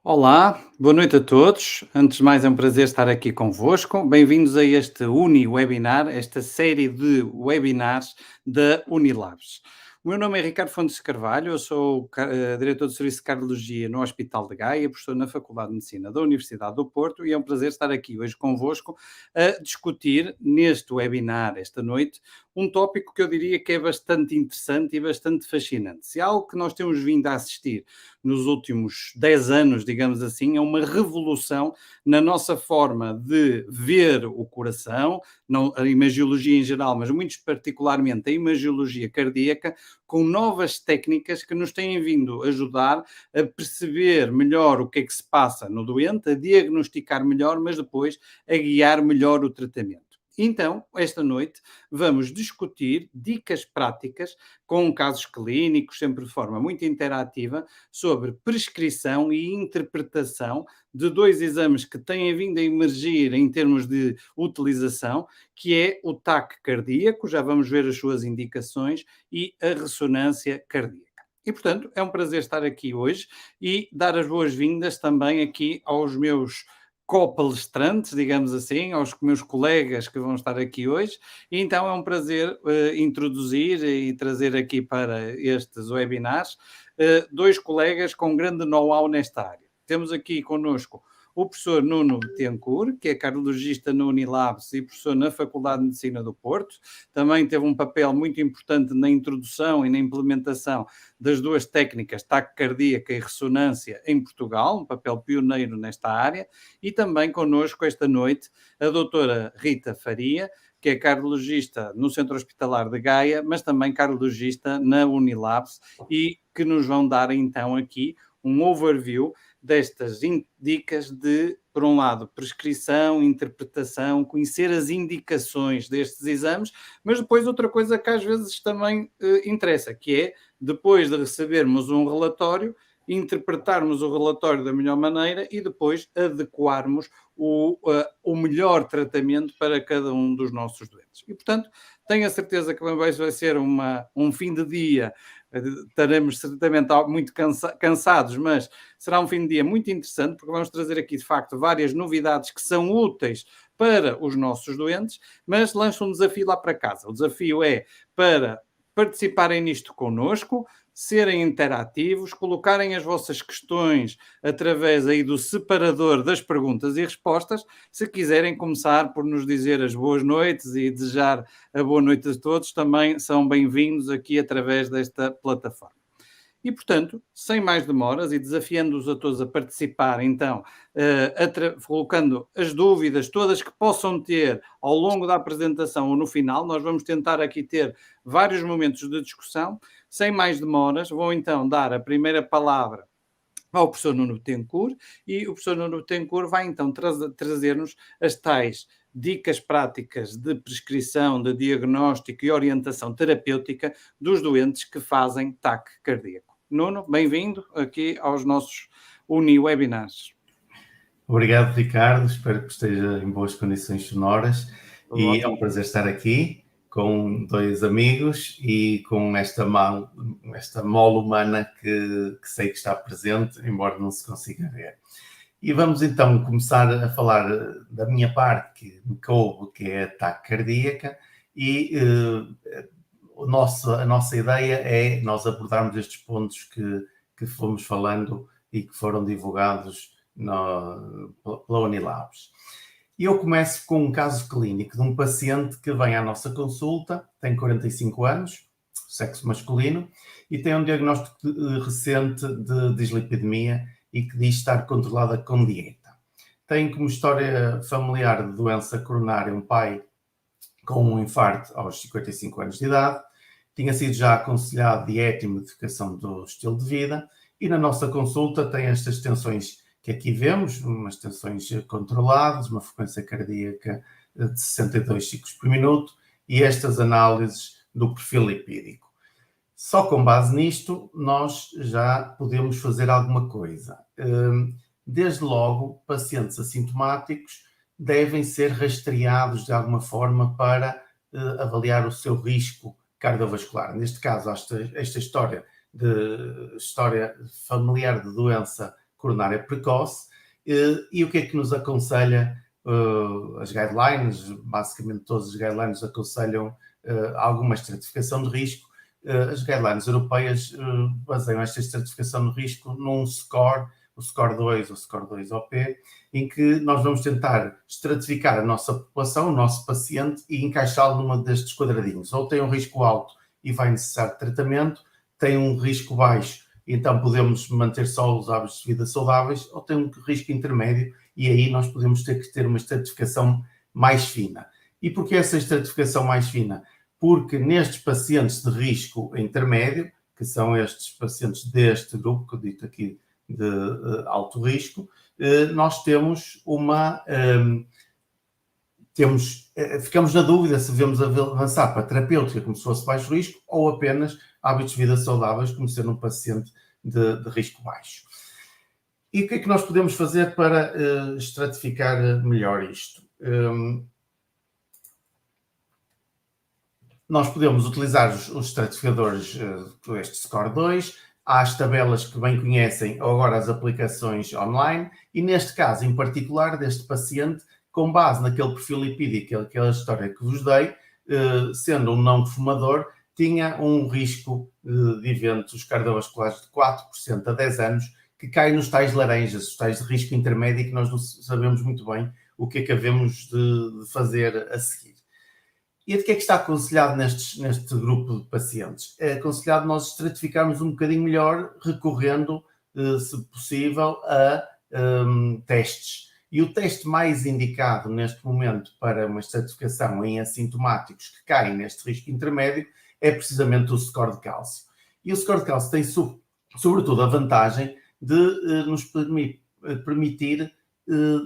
Olá, boa noite a todos. Antes de mais, é um prazer estar aqui convosco. Bem-vindos a este Uni-Webinar, esta série de webinars da Unilabs. O meu nome é Ricardo Fontes Carvalho, eu sou diretor de Serviço de Cardiologia no Hospital de Gaia, professor na Faculdade de Medicina da Universidade do Porto, e é um prazer estar aqui hoje convosco a discutir neste webinar, esta noite, um tópico que eu diria que é bastante interessante e bastante fascinante. Se há algo que nós temos vindo a assistir nos últimos 10 anos, digamos assim, é uma revolução na nossa forma de ver o coração, não, a imagiologia em geral, mas muito particularmente a imagiologia cardíaca, com novas técnicas que nos têm vindo ajudar a perceber melhor o que é que se passa no doente, a diagnosticar melhor, mas depois a guiar melhor o tratamento. Então, esta noite, vamos discutir dicas práticas com casos clínicos, sempre de forma muito interativa, sobre prescrição e interpretação de dois exames que têm vindo a emergir em termos de utilização, que é o TAC cardíaco, já vamos ver as suas indicações, e a ressonância cardíaca. E, portanto, é um prazer estar aqui hoje e dar as boas-vindas também aqui aos meus co-palestrantes, digamos assim, aos meus colegas que vão estar aqui hoje. E então é um prazer introduzir e trazer aqui para estes webinars dois colegas com grande know-how nesta área. Temos aqui connosco o professor Nuno Betancourt, que é cardiologista na Unilabs e professor na Faculdade de Medicina do Porto. Também teve um papel muito importante na introdução e na implementação das duas técnicas, TAC cardíaca e ressonância, em Portugal, um papel pioneiro nesta área. E também connosco esta noite a doutora Rita Faria, que é cardiologista no Centro Hospitalar de Gaia, mas também cardiologista na Unilabs e que nos vão dar então aqui um overview destas dicas de, por um lado, prescrição, interpretação, conhecer as indicações destes exames, mas depois outra coisa que às vezes também interessa, que é, depois de recebermos um relatório, interpretarmos o relatório da melhor maneira e depois adequarmos o melhor tratamento para cada um dos nossos doentes. E, portanto, tenho a certeza que vai ser um fim de dia, estaremos certamente muito cansados, mas será um fim de dia muito interessante, porque vamos trazer aqui, de facto, várias novidades que são úteis para os nossos doentes, mas lanço um desafio lá para casa. O desafio é para participarem nisto connosco, serem interativos, colocarem as vossas questões através aí do separador das perguntas e respostas. Se quiserem começar por nos dizer as boas noites e desejar a boa noite a todos, também são bem-vindos aqui através desta plataforma. E, portanto, sem mais demoras e desafiando-os a todos a participar, então, colocando as dúvidas todas que possam ter ao longo da apresentação ou no final, nós vamos tentar aqui ter vários momentos de discussão. Sem mais demoras, vou então dar a primeira palavra ao professor Nuno Betancourt e o professor Nuno Betancourt vai então trazer-nos as tais dicas práticas de prescrição, de diagnóstico e orientação terapêutica dos doentes que fazem TAC cardíaco. Nuno, bem-vindo aqui aos nossos uni-webinars. Obrigado, Ricardo. Espero que esteja em boas condições sonoras. E é um prazer estar aqui com dois amigos e com esta mole humana que sei que está presente, embora não se consiga ver. E vamos então começar a falar da minha parte, que me coube, que é a TAC cardíaca, e a nossa ideia é nós abordarmos estes pontos que fomos falando e que foram divulgados pela Unilabs. E eu começo com um caso clínico de um paciente que vem à nossa consulta, tem 45 anos, sexo masculino, e tem um diagnóstico recente de dislipidemia e que diz estar controlada com dieta. Tem como história familiar de doença coronária um pai com um infarto aos 55 anos de idade, tinha sido já aconselhado dieta e modificação do estilo de vida, e na nossa consulta tem estas tensões que aqui vemos, umas tensões controladas, uma frequência cardíaca de 62 ciclos por minuto e estas análises do perfil lipídico. Só com base nisto, nós já podemos fazer alguma coisa. Desde logo, pacientes assintomáticos devem ser rastreados de alguma forma para avaliar o seu risco cardiovascular. Neste caso, esta história familiar de doença coronária precoce. E o que é que nos aconselha as guidelines? Basicamente todas as guidelines aconselham alguma estratificação de risco. As guidelines europeias baseiam esta estratificação de risco num score, o score 2 ou score 2OP, em que nós vamos tentar estratificar a nossa população, o nosso paciente, e encaixá-lo numa destes quadradinhos. Ou tem um risco alto e vai necessitar de tratamento, tem um risco baixo, então podemos manter só os hábitos de vida saudáveis, ou tem um risco intermédio, e aí nós podemos ter que ter uma estratificação mais fina. E porquê essa estratificação mais fina? Porque nestes pacientes de risco intermédio, que são estes pacientes deste grupo, que eu dito aqui de alto risco, nós temos ficamos na dúvida se devemos avançar para terapêutica como se fosse baixo risco ou apenas hábitos de vida saudáveis como sendo um paciente de risco baixo. E o que é que nós podemos fazer para estratificar melhor isto? Nós podemos utilizar os estratificadores, este Score 2, há as tabelas que bem conhecem, ou agora as aplicações online, e neste caso em particular deste paciente, com base naquele perfil lipídico, aquela história que vos dei, sendo um não fumador, tinha um risco de eventos cardiovasculares de 4% a 10 anos, que cai nos tais laranjas, os tais de risco intermédio, que nós não sabemos muito bem o que é que havemos de fazer a seguir. E de que é que está aconselhado neste grupo de pacientes? É aconselhado nós estratificarmos um bocadinho melhor, recorrendo, se possível, a testes. E o teste mais indicado neste momento para uma estratificação em assintomáticos que caem neste risco intermédio é precisamente o score de cálcio. E o score de cálcio tem, sobretudo, a vantagem de nos permitir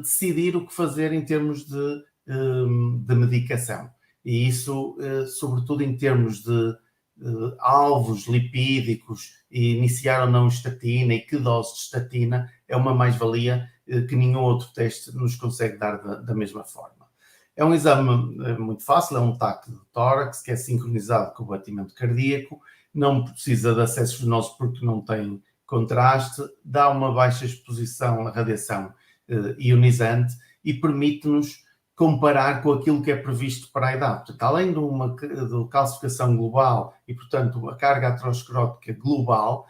decidir o que fazer em termos de medicação. E isso, sobretudo em termos de alvos lipídicos, e iniciar ou não estatina e que dose de estatina, é uma mais-valia que nenhum outro teste nos consegue dar da mesma forma. É um exame muito fácil, é um TAC de tórax que é sincronizado com o batimento cardíaco, não precisa de acessos venosos porque não tem contraste, dá uma baixa exposição à radiação ionizante e permite-nos comparar com aquilo que é previsto para a idade. Portanto, além de calcificação global e, portanto, a carga aterosclerótica global,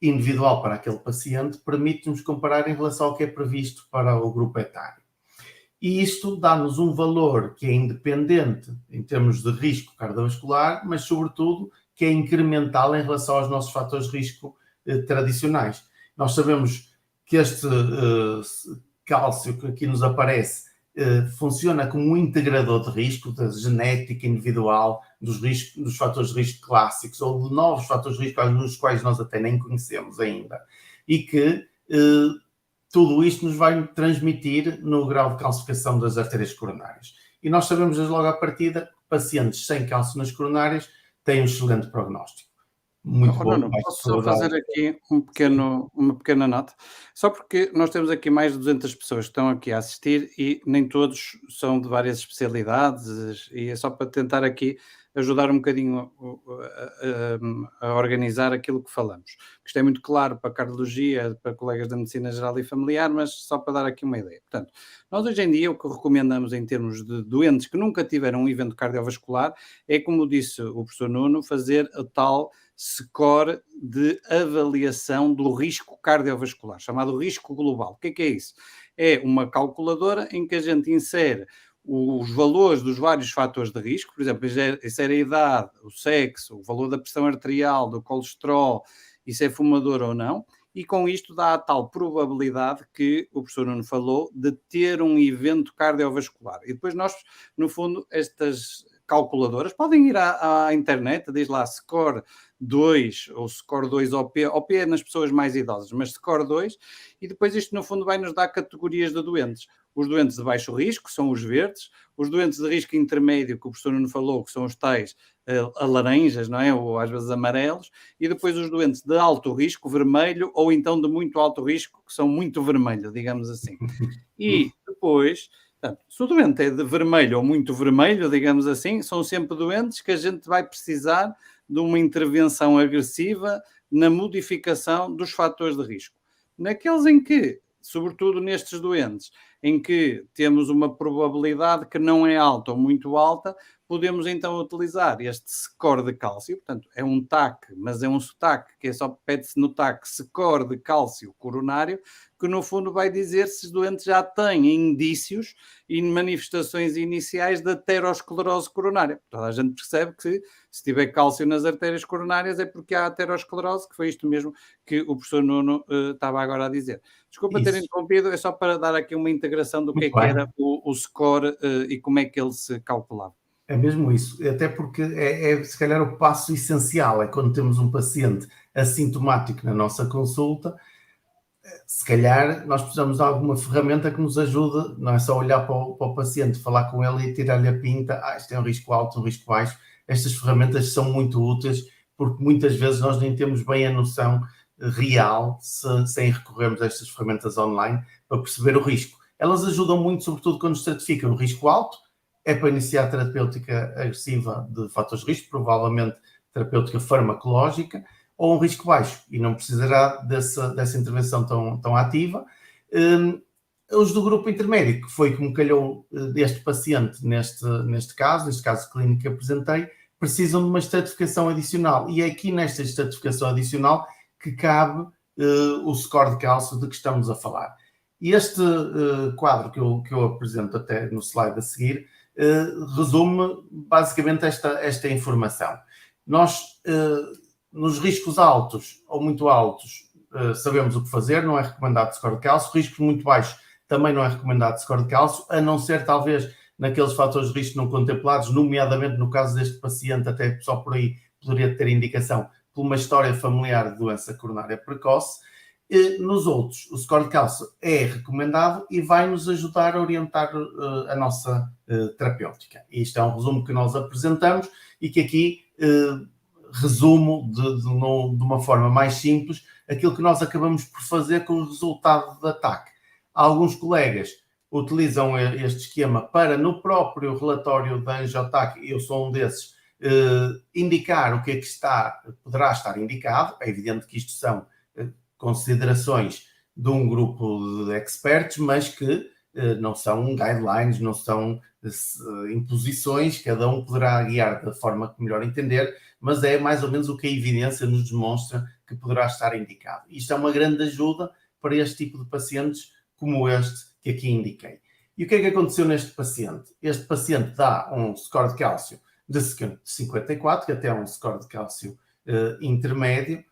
individual para aquele paciente, permite-nos comparar em relação ao que é previsto para o grupo etário. E isto dá-nos um valor que é independente em termos de risco cardiovascular, mas, sobretudo, que é incremental em relação aos nossos fatores de risco tradicionais. Nós sabemos que este cálcio que aqui nos aparece funciona como um integrador de risco da genética individual, dos fatores de risco clássicos ou de novos fatores de risco, alguns dos quais nós até nem conhecemos ainda, e que tudo isto nos vai transmitir no grau de calcificação das artérias coronárias. E nós sabemos logo à partida que pacientes sem cálcio nas coronárias têm um excelente prognóstico. Muito bom. Não, posso só fazer aqui uma pequena nota, só porque nós temos aqui mais de 200 pessoas que estão aqui a assistir e nem todos são de várias especialidades, e é só para tentar aqui ajudar um bocadinho a organizar aquilo que falamos. Isto é muito claro para a cardiologia, para colegas da medicina geral e familiar, mas só para dar aqui uma ideia. Portanto, nós hoje em dia o que recomendamos em termos de doentes que nunca tiveram um evento cardiovascular é, como disse o professor Nuno, fazer a tal score de avaliação do risco cardiovascular, chamado risco global. O que é isso? É uma calculadora em que a gente insere os valores dos vários fatores de risco, por exemplo, isso era a idade, o sexo, o valor da pressão arterial, do colesterol, e se é fumador ou não, e com isto dá a tal probabilidade que o professor Nuno falou de ter um evento cardiovascular. E depois nós, no fundo, estas calculadoras podem ir à internet, diz lá Score 2 ou Score 2 OP, OP é nas pessoas mais idosas, mas Score 2, e depois isto no fundo vai nos dar categorias de doentes. Os doentes de baixo risco são os verdes, os doentes de risco intermédio, que o professor Nuno falou, que são os tais a laranjas, não é? Ou às vezes amarelos, e depois os doentes de alto risco, vermelho, ou então de muito alto risco, que são muito vermelho, digamos assim. E depois, portanto, se o doente é de vermelho ou muito vermelho, digamos assim, são sempre doentes que a gente vai precisar de uma intervenção agressiva na modificação dos fatores de risco. Naqueles em que, sobretudo nestes doentes, em que temos uma probabilidade que não é alta ou muito alta, podemos então utilizar este score de cálcio, portanto é um TAC, mas é um SOTAC, que é só pede-se no TAC score de cálcio coronário, que no fundo vai dizer se os doentes já têm indícios e manifestações iniciais de aterosclerose coronária. Toda a gente percebe que se tiver cálcio nas artérias coronárias é porque há aterosclerose, que foi isto mesmo que o professor Nuno estava agora a dizer. Desculpa ter interrompido, é só para dar aqui uma integração do que era o score e como é que ele se calculava. É mesmo isso, até porque é se calhar o passo essencial, é quando temos um paciente assintomático na nossa consulta, se calhar nós precisamos de alguma ferramenta que nos ajude, não é só olhar para o paciente, falar com ele e tirar-lhe a pinta, isto é um risco alto, um risco baixo. Estas ferramentas são muito úteis, porque muitas vezes nós nem temos bem a noção real, sem recorrermos a estas ferramentas online, para perceber o risco. Elas ajudam muito, sobretudo quando estratificam o risco alto, é para iniciar terapêutica agressiva de fatores de risco, provavelmente terapêutica farmacológica, ou um risco baixo, e não precisará dessa intervenção tão ativa. Os do grupo intermédio, que foi como calhou deste paciente neste caso clínico que apresentei, precisam de uma estratificação adicional, e é aqui nesta estratificação adicional que cabe o score de cálcio de que estamos a falar. E este quadro que eu apresento até no slide a seguir, resume basicamente esta informação. Nós, nos riscos altos ou muito altos, sabemos o que fazer, não é recomendado score de cálcio. Riscos muito baixos também não é recomendado score de cálcio, a não ser talvez naqueles fatores de risco não contemplados, nomeadamente no caso deste paciente, até só por aí poderia ter indicação por uma história familiar de doença coronária precoce. Nos outros, o score de cálcio é recomendado e vai nos ajudar a orientar a nossa terapêutica. Isto é um resumo que nós apresentamos e que aqui resumo de uma forma mais simples aquilo que nós acabamos por fazer com o resultado do ataque. Alguns colegas utilizam este esquema para, no próprio relatório da angiotaque, eu sou um desses, indicar o que é que poderá estar indicado. É evidente que isto são considerações de um grupo de experts, mas que não são guidelines, não são imposições, cada um poderá guiar da forma que melhor entender, mas é mais ou menos o que a evidência nos demonstra que poderá estar indicado. Isto é uma grande ajuda para este tipo de pacientes como este que aqui indiquei. E o que é que aconteceu neste paciente? Este paciente dá um score de cálcio de 54, que até é um score de cálcio intermédio,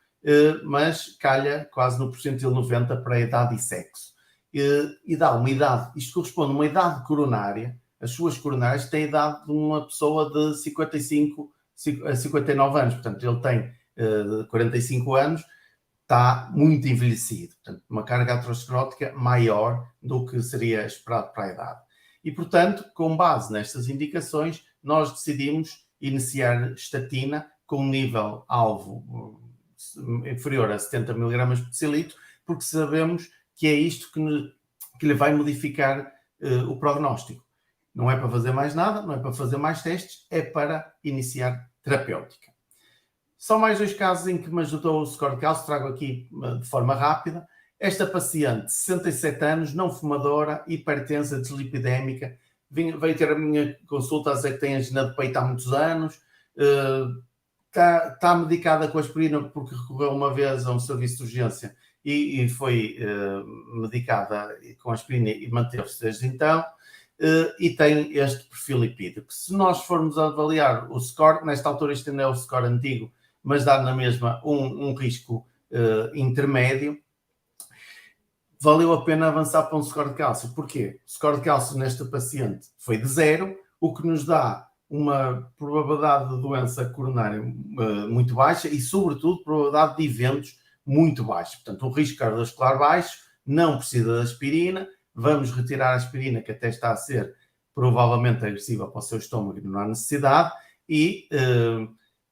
mas calha quase no percentil 90 para a idade e sexo. E dá uma idade, isto corresponde a uma idade coronária, as suas coronárias têm a idade de uma pessoa de 55 a 59 anos, portanto ele tem 45 anos, está muito envelhecido, portanto uma carga aterosclerótica maior do que seria esperado para a idade. E portanto, com base nestas indicações, nós decidimos iniciar estatina com um nível alvo inferior a 70 mg por decilitro, porque sabemos que é isto que lhe vai modificar o prognóstico. Não é para fazer mais nada, não é para fazer mais testes, é para iniciar terapêutica. Só mais 2 casos em que me ajudou o score de cálcio, trago aqui de forma rápida. Esta paciente, 67 anos, não fumadora, hipertensa, dislipidémica, veio ter a minha consulta a dizer que tem angina de peito há muitos anos, está medicada com aspirina porque recorreu uma vez a um serviço de urgência e foi medicada com aspirina e manteve-se desde então, e tem este perfil lipídico. Se nós formos avaliar o score, nesta altura este ainda é o score antigo, mas dá na mesma um risco intermédio, valeu a pena avançar para um score de cálcio. Porquê? O score de cálcio nesta paciente foi de 0, o que nos dá uma probabilidade de doença coronária muito baixa e, sobretudo, probabilidade de eventos muito baixa. Portanto, um risco cardiovascular baixo, não precisa de aspirina, vamos retirar a aspirina, que até está a ser provavelmente agressiva para o seu estômago e não há necessidade, e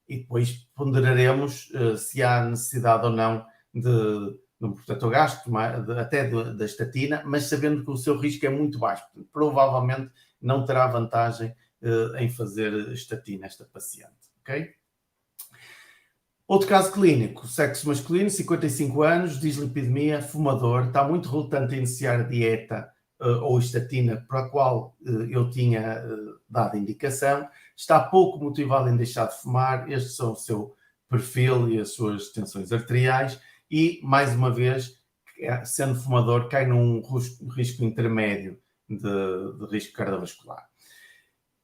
depois ponderaremos se há necessidade ou não de um protetor gástrico, até da estatina, mas sabendo que o seu risco é muito baixo. Portanto, provavelmente não terá vantagem em fazer estatina esta paciente, ok? Outro caso clínico, sexo masculino, 55 anos, dislipidemia, fumador, está muito relutante a iniciar a dieta ou estatina para a qual eu tinha dado indicação, está pouco motivado em deixar de fumar, estes são o seu perfil e as suas tensões arteriais e, mais uma vez, sendo fumador, cai num risco intermédio de risco cardiovascular.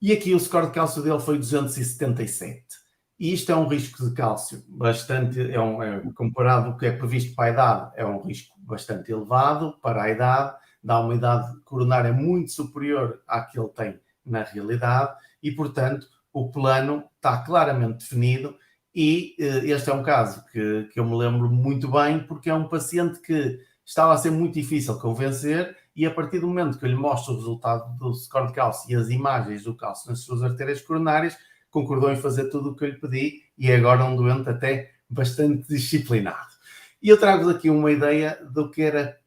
E aqui o score de cálcio dele foi 277. E isto é um risco de cálcio bastante, comparado ao que é previsto para a idade, é um risco bastante elevado para a idade, dá uma idade coronária muito superior à que ele tem na realidade e, portanto, o plano está claramente definido e este é um caso que eu me lembro muito bem porque é um paciente que estava a ser muito difícil convencer e a partir do momento que eu lhe mostro o resultado do score de cálcio e as imagens do cálcio nas suas artérias coronárias, concordou em fazer tudo o que eu lhe pedi e é agora um doente até bastante disciplinado. E eu trago-vos aqui uma ideia do que era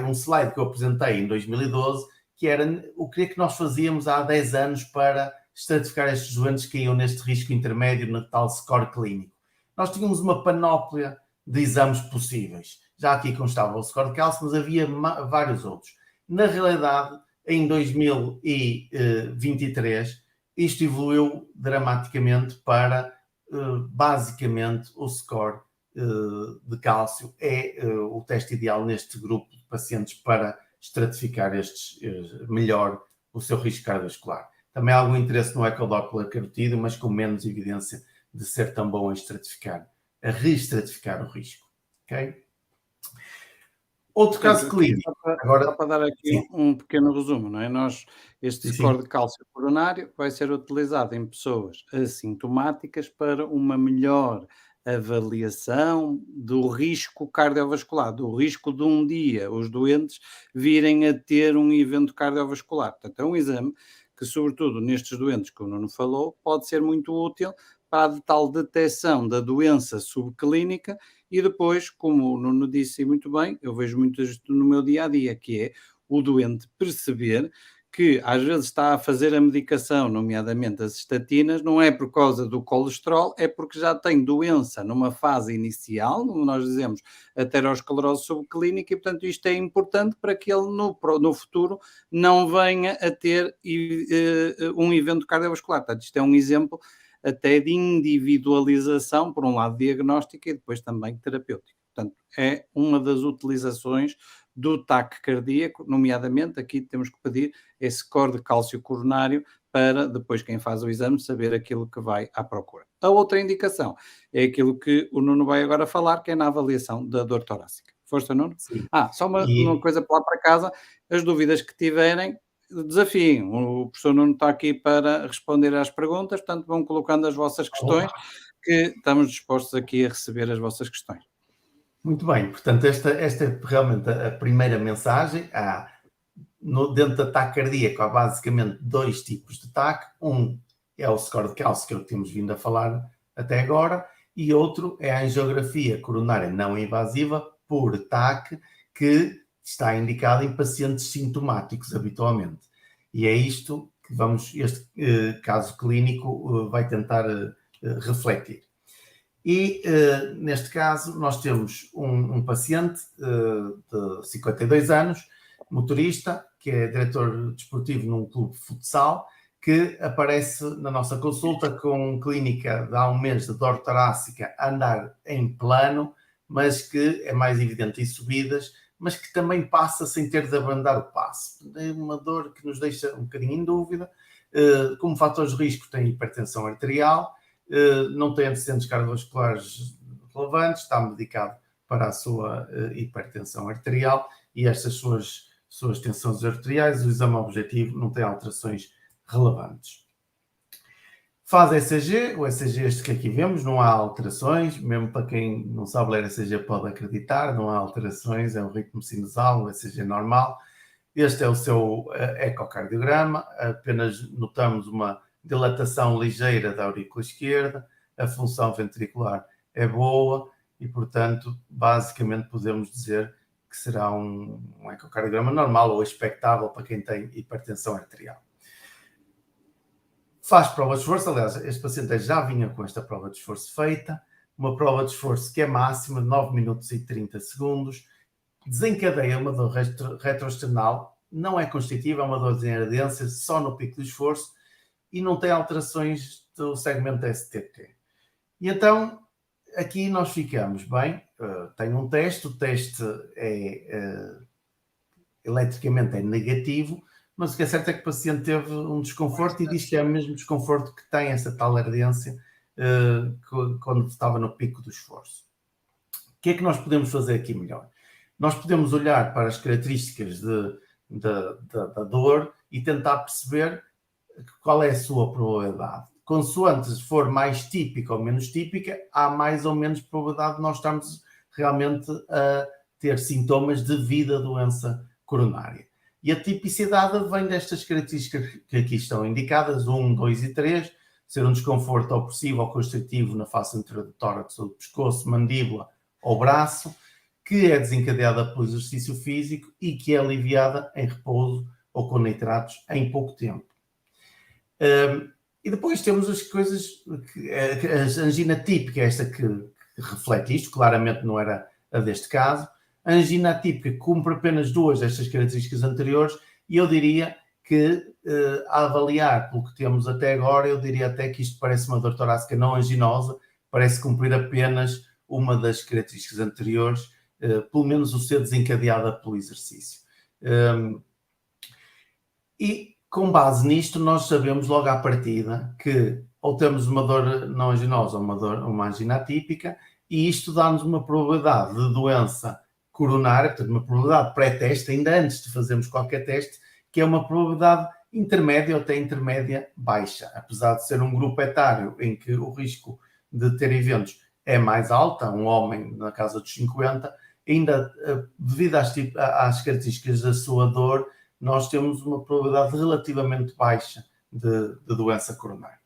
um slide que eu apresentei em 2012, que era o que é que nós fazíamos há 10 anos para estratificar estes doentes que iam neste risco intermédio no tal score clínico. Nós tínhamos uma panóplia de exames possíveis. Já aqui constava o score de cálcio, mas havia vários outros. Na realidade, em 2023, isto evoluiu dramaticamente para, basicamente, o score de cálcio é o teste ideal neste grupo de pacientes para estratificar melhor o seu risco cardiovascular. Também há algum interesse no ecodoppler carotídeo, mas com menos evidência de ser tão bom a reestratificar o risco. Ok? Outro caso clínico. Só para dar aqui um pequeno resumo, não é? Este score de cálcio coronário vai ser utilizado em pessoas assintomáticas para uma melhor avaliação do risco cardiovascular, do risco de um dia os doentes virem a ter um evento cardiovascular. Portanto, é um exame que, sobretudo nestes doentes que o Nuno falou, pode ser muito útil para a tal detecção da doença subclínica e depois, como o Nuno disse muito bem, eu vejo muito isto no meu dia-a-dia, que é o doente perceber que às vezes está a fazer a medicação, nomeadamente as estatinas, não é por causa do colesterol, é porque já tem doença numa fase inicial, como nós dizemos, aterosclerose subclínica, e portanto isto é importante para que ele no futuro não venha a ter um evento cardiovascular. Portanto, isto é um exemplo até de individualização, por um lado diagnóstica e depois também terapêutica. Portanto, é uma das utilizações do TAC cardíaco, nomeadamente aqui temos que pedir esse score de cálcio coronário para depois quem faz o exame saber aquilo que vai à procura. A outra indicação é aquilo que o Nuno vai agora falar, que é na avaliação da dor torácica. Força, Nuno? Sim. Só uma coisa para lá para casa, as dúvidas que tiverem, desafiem. O professor Nuno está aqui para responder às perguntas, portanto vão colocando as vossas questões, que estamos dispostos aqui a receber as vossas questões. Muito bem, portanto esta é realmente a primeira mensagem. Dentro da TAC cardíaco há basicamente dois tipos de TAC. Um é o score de cálcio, que é o que temos vindo a falar até agora, e outro é a angiografia coronária não invasiva por TAC, que está indicado em pacientes sintomáticos habitualmente. E é isto que este caso clínico vai tentar refletir. E neste caso nós temos um paciente de 52 anos, motorista, que é diretor desportivo num clube de futsal, que aparece na nossa consulta com clínica de há um mês de dor torácica a andar em plano, mas que é mais evidente em subidas, mas que também passa sem ter de abrandar o passo. É uma dor que nos deixa um bocadinho em dúvida. Como fatores de risco tem hipertensão arterial, não tem antecedentes cardiovasculares relevantes, está medicado para a sua hipertensão arterial e estas suas tensões arteriais, o exame objetivo não tem alterações relevantes. Faz ECG, o ECG este que aqui vemos, não há alterações, mesmo para quem não sabe ler ECG pode acreditar, não há alterações, é um ritmo sinusal, um ECG normal. Este é o seu ecocardiograma, apenas notamos uma dilatação ligeira da aurícula esquerda, a função ventricular é boa e, portanto, basicamente podemos dizer que será um ecocardiograma normal ou expectável para quem tem hipertensão arterial. Faz prova de esforço, aliás, este paciente já vinha com esta prova de esforço feita, uma prova de esforço que é máxima, 9 minutos e 30 segundos, desencadeia uma dor retroesternal, não é constitutiva, é uma dor de ardência só no pico do esforço e não tem alterações do segmento STT. E então, aqui nós ficamos, bem, tem um teste, o teste eletricamente é negativo, mas o que é certo é que o paciente teve um desconforto e diz que é o mesmo desconforto que tem essa tal ardência quando estava no pico do esforço. O que é que nós podemos fazer aqui melhor? Nós podemos olhar para as características da dor e tentar perceber qual é a sua probabilidade. Consoante for mais típica ou menos típica, há mais ou menos probabilidade de nós estarmos realmente a ter sintomas devido à doença coronária. E a tipicidade vem destas características que aqui estão indicadas, 1, 2 e 3, ser um desconforto opressivo ou constritivo na face anterior do tórax ou do pescoço, mandíbula ou braço, que é desencadeada pelo exercício físico e que é aliviada em repouso ou com nitratos em pouco tempo. E depois temos as coisas, a angina típica, esta que reflete isto, claramente não era a deste caso. A angina atípica cumpre apenas 2 destas características anteriores e eu diria que, a avaliar pelo que temos até agora, eu diria até que isto parece uma dor torácica não anginosa, parece cumprir apenas uma das características anteriores, pelo menos o ser desencadeada pelo exercício. E com base nisto, nós sabemos logo à partida que ou temos uma dor não anginosa ou uma angina atípica, e isto dá-nos uma probabilidade de doença coronária, portanto, uma probabilidade pré-teste, ainda antes de fazermos qualquer teste, que é uma probabilidade intermédia ou até intermédia baixa. Apesar de ser um grupo etário em que o risco de ter eventos é mais alto, um homem na casa dos 50, ainda devido às características da sua dor, nós temos uma probabilidade relativamente baixa de doença coronária.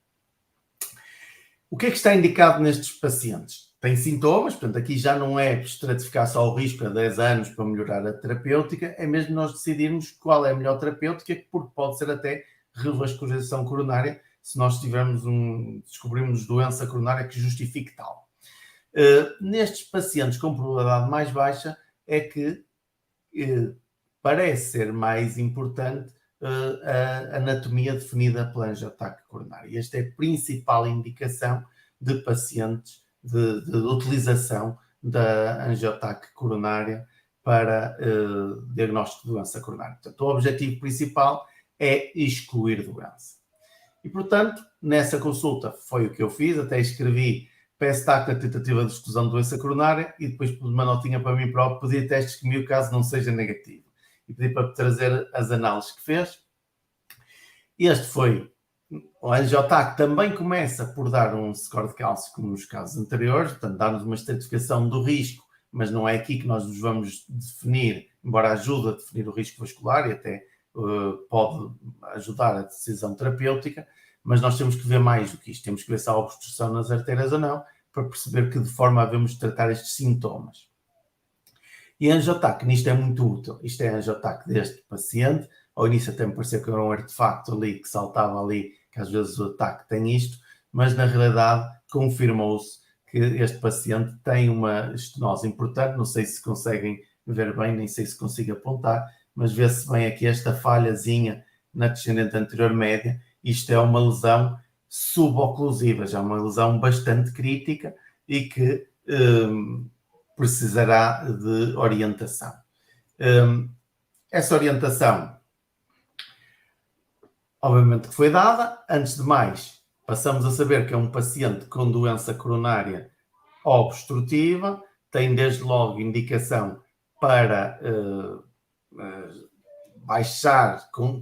O que é que está indicado nestes pacientes? Tem sintomas, portanto, aqui já não é estratificar só o risco a 10 anos para melhorar a terapêutica, é mesmo nós decidirmos qual é a melhor terapêutica, porque pode ser até revascularização coronária, se nós descobrirmos doença coronária que justifique tal. Nestes pacientes com probabilidade mais baixa é que parece ser mais importante a anatomia definida pela angiotaque coronária. Esta é a principal indicação de pacientes de utilização da angiotaque coronária para diagnóstico de doença coronária. Portanto, o objetivo principal é excluir doença. E, portanto, nessa consulta foi o que eu fiz, até escrevi PES-TAC na tentativa de exclusão de doença coronária e depois pus uma notinha para mim próprio, pedi testes comigo caso não seja negativo. E pedi para trazer as análises que fez. Este foi... O angiotaque também começa por dar um score de cálcio, como nos casos anteriores, portanto, dá-nos uma estratificação do risco, mas não é aqui que nós nos vamos definir, embora ajude a definir o risco vascular e até pode ajudar a decisão terapêutica, mas nós temos que ver mais do que isto. Temos que ver se há obstrução nas artérias ou não, para perceber que de forma devemos tratar estes sintomas. E a angiotaque, nisto é muito útil. Isto é a angiotaque deste paciente. Ao início até me parecia que era um artefacto ali, que saltava ali, que às vezes o ataque tem isto, mas na realidade confirmou-se que este paciente tem uma estenose importante. Não sei se conseguem ver bem, nem sei se consigo apontar, mas vê-se bem aqui esta falhazinha na descendente anterior média. Isto é uma lesão suboclusiva, já uma lesão bastante crítica e que precisará de orientação. Essa orientação, obviamente que foi dada. Antes de mais, passamos a saber que é um paciente com doença coronária obstrutiva, tem desde logo indicação para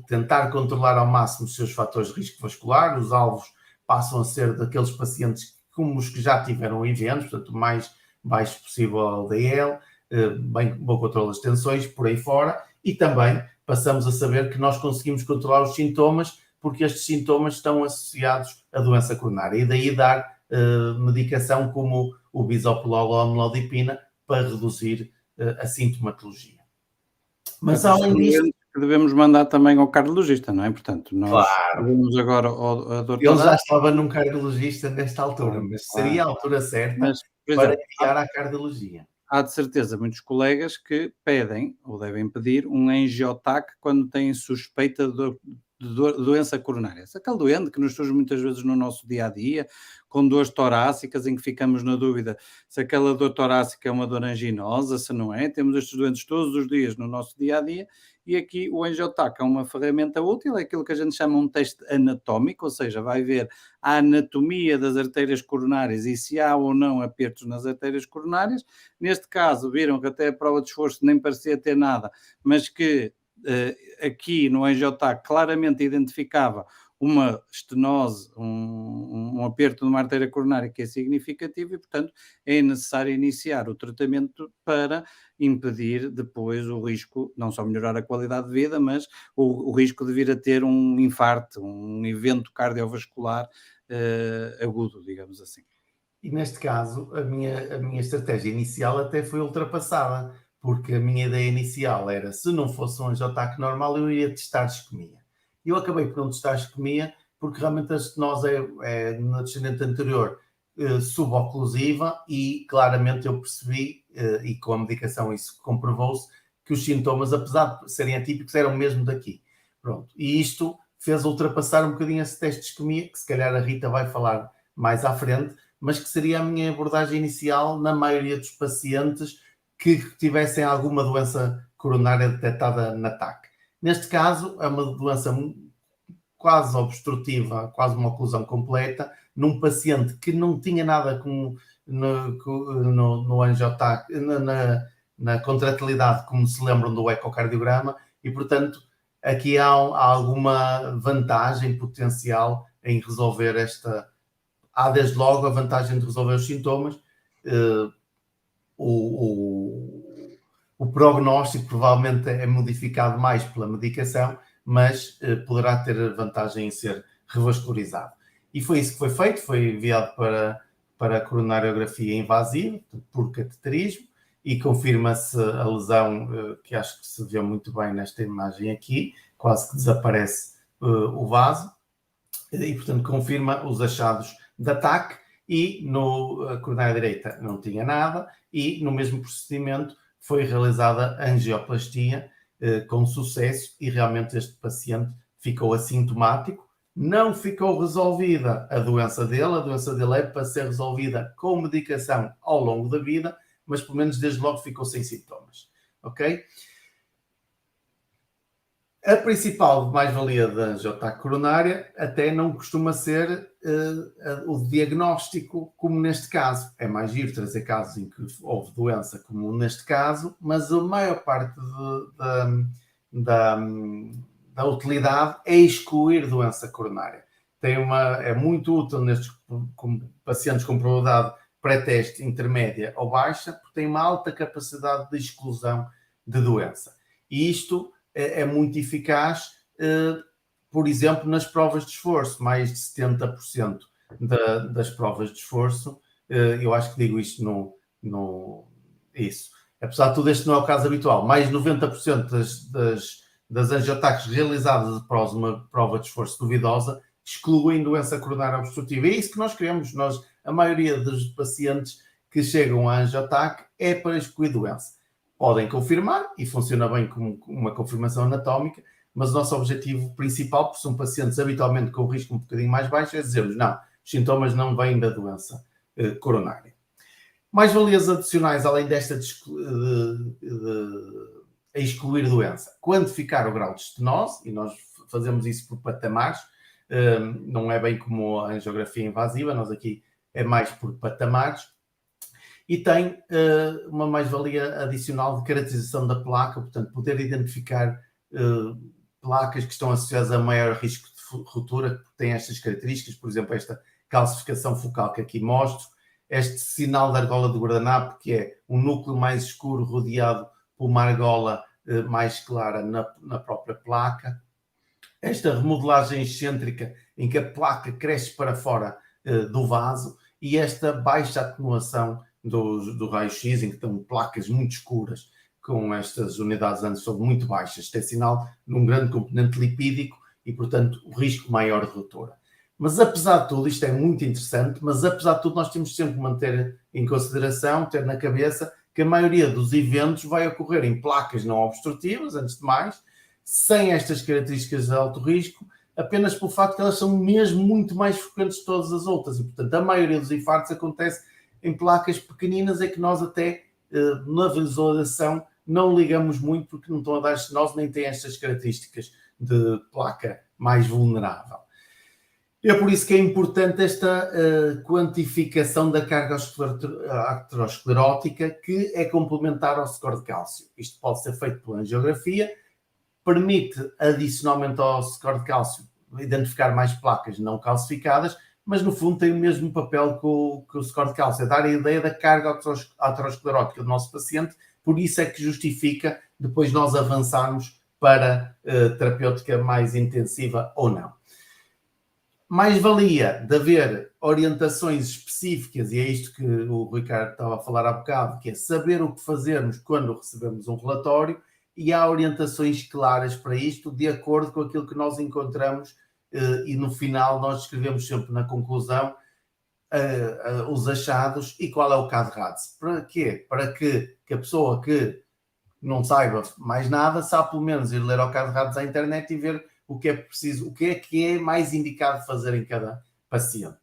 tentar controlar ao máximo os seus fatores de risco vascular. Os alvos passam a ser daqueles pacientes como os que já tiveram eventos, portanto, o mais baixo possível ao LDL, bom controle das tensões, por aí fora, e também passamos a saber que nós conseguimos controlar os sintomas, porque estes sintomas estão associados à doença coronária, e daí dar medicação como o bisoprolol ou a amlodipina para reduzir a sintomatologia. Mas além disto... Devemos mandar também ao cardiologista, não é? Portanto, nós vamos agora ao doutor... Ele já estava num cardiologista nesta altura, mas seria a altura certa Por para exemplo, enviar à cardiologia. há de certeza muitos colegas que pedem ou devem pedir um angiotaque quando têm suspeita de doença coronária. Aquele doente que nos surge muitas vezes no nosso dia a dia, com dores torácicas, em que ficamos na dúvida se aquela dor torácica é uma dor anginosa, se não é. Temos estes doentes todos os dias no nosso dia a dia e aqui o angiotaque é uma ferramenta útil, é aquilo que a gente chama um teste anatómico, ou seja, vai ver a anatomia das artérias coronárias e se há ou não apertos nas artérias coronárias. Neste caso, viram que até a prova de esforço nem parecia ter nada, mas que aqui no angiotaque claramente identificava uma estenose, um aperto de uma artéria coronária que é significativo e, portanto, é necessário iniciar o tratamento para impedir depois o risco, não só melhorar a qualidade de vida, mas o risco de vir a ter um infarto, um evento cardiovascular agudo, digamos assim. E neste caso, a minha estratégia inicial até foi ultrapassada, porque a minha ideia inicial era, se não fosse um angiotaque normal, eu iria testar isquemia. E eu acabei por não testar isquemia, porque realmente a estenose é na descendente anterior suboclusiva e claramente eu percebi, e com a medicação isso comprovou-se, que os sintomas, apesar de serem atípicos, eram mesmo daqui. Pronto. E isto fez ultrapassar um bocadinho esse teste de isquemia, que se calhar a Rita vai falar mais à frente, mas que seria a minha abordagem inicial na maioria dos pacientes que tivessem alguma doença coronária detectada na TAC. Neste caso, é uma doença quase obstrutiva, quase uma oclusão completa, num paciente que não tinha nada no angiotaque, na contratilidade, como se lembram do ecocardiograma, e, portanto, aqui há alguma vantagem potencial em resolver esta. Há desde logo a vantagem de resolver os sintomas, o prognóstico provavelmente é modificado mais pela medicação, mas poderá ter vantagem em ser revascularizado. E foi isso que foi feito, foi enviado para a coronariografia invasiva, por cateterismo, e confirma-se a lesão, que acho que se vê muito bem nesta imagem aqui, quase que desaparece o vaso, e portanto confirma os achados de ataque, e no coronária direita não tinha nada, e no mesmo procedimento foi realizada a angioplastia com sucesso, e realmente este paciente ficou assintomático. Não ficou resolvida a doença dele é para ser resolvida com medicação ao longo da vida, mas pelo menos desde logo ficou sem sintomas, ok? A principal mais-valia da angiotaque coronária até não costuma ser o diagnóstico, como neste caso. É mais giro trazer casos em que houve doença, como neste caso, mas a maior parte da utilidade é excluir doença coronária. É muito útil nestes pacientes com probabilidade pré-teste intermédia ou baixa, porque tem uma alta capacidade de exclusão de doença. E isto é muito eficaz, por exemplo, nas provas de esforço. Mais de 70% das provas de esforço, eu acho que digo isto isso. Apesar de tudo, este não é o caso habitual. Mais de 90% das angiotaques realizadas após uma prova de esforço duvidosa excluem doença coronária obstrutiva. É isso que nós queremos. A maioria dos pacientes que chegam a angiotaque é para excluir doença. Podem confirmar, e funciona bem como uma confirmação anatómica, mas o nosso objetivo principal, porque são pacientes habitualmente com risco um bocadinho mais baixo, é dizermos, não, os sintomas não vêm da doença coronária. Mais-valias adicionais, além desta de excluir doença, quantificar o grau de estenose, e nós fazemos isso por patamares, não é bem como a angiografia invasiva, nós aqui é mais por patamares. E tem uma mais-valia adicional de caracterização da placa, portanto, poder identificar placas que estão associadas a maior risco de ruptura, que têm estas características, por exemplo, esta calcificação focal que aqui mostro, este sinal da argola do guardanapo, que é um núcleo mais escuro rodeado por uma argola mais clara na própria placa, esta remodelagem excêntrica em que a placa cresce para fora do vaso, e esta baixa atenuação do raio-x, em que estão placas muito escuras com estas unidades Anderson muito baixas. Isto é sinal de um grande componente lipídico e, portanto, o risco maior de ruptura. Mas apesar de tudo, isto é muito interessante, mas apesar de tudo nós temos sempre que manter em consideração, ter na cabeça, que a maioria dos eventos vai ocorrer em placas não obstrutivas, antes de mais, sem estas características de alto risco, apenas pelo facto que elas são mesmo muito mais frequentes que todas as outras. E, portanto, a maioria dos infartos acontece em placas pequeninas, é que nós até na visualização não ligamos muito porque não estão a dar sinais, nem têm estas características de placa mais vulnerável. É por isso que é importante esta quantificação da carga aterosclerótica, que é complementar ao score de cálcio. Isto pode ser feito pela angiografia, permite adicionalmente ao score de cálcio identificar mais placas não calcificadas, mas no fundo tem o mesmo papel que o score de cálcio, é dar a ideia da carga aterosclerótica do nosso paciente, por isso é que justifica depois nós avançarmos para terapêutica mais intensiva ou não. Mais valia de haver orientações específicas, e é isto que o Ricardo estava a falar há bocado, que é saber o que fazermos quando recebemos um relatório, e há orientações claras para isto, de acordo com aquilo que nós encontramos, e no final nós escrevemos sempre na conclusão os achados e qual é o CAD-RADS. Para quê? Para que a pessoa que não saiba mais nada, sabe pelo menos ir ler ao CAD-RADS à internet e ver o que é preciso, o que é mais indicado fazer em cada paciente.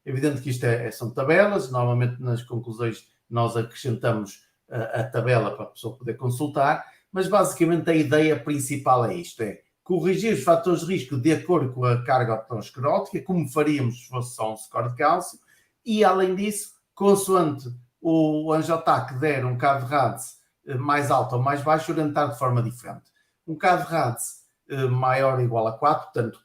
É evidente que isto são tabelas, normalmente nas conclusões nós acrescentamos a tabela para a pessoa poder consultar, mas basicamente a ideia principal é isto, é corrigir os fatores de risco de acordo com a carga aterosclerótica, como faríamos se fosse só um score de cálcio, e além disso, consoante o angiotac der um CAD-RADS mais alto ou mais baixo, orientar de forma diferente. Um CAD-RADS maior ou igual a 4, portanto,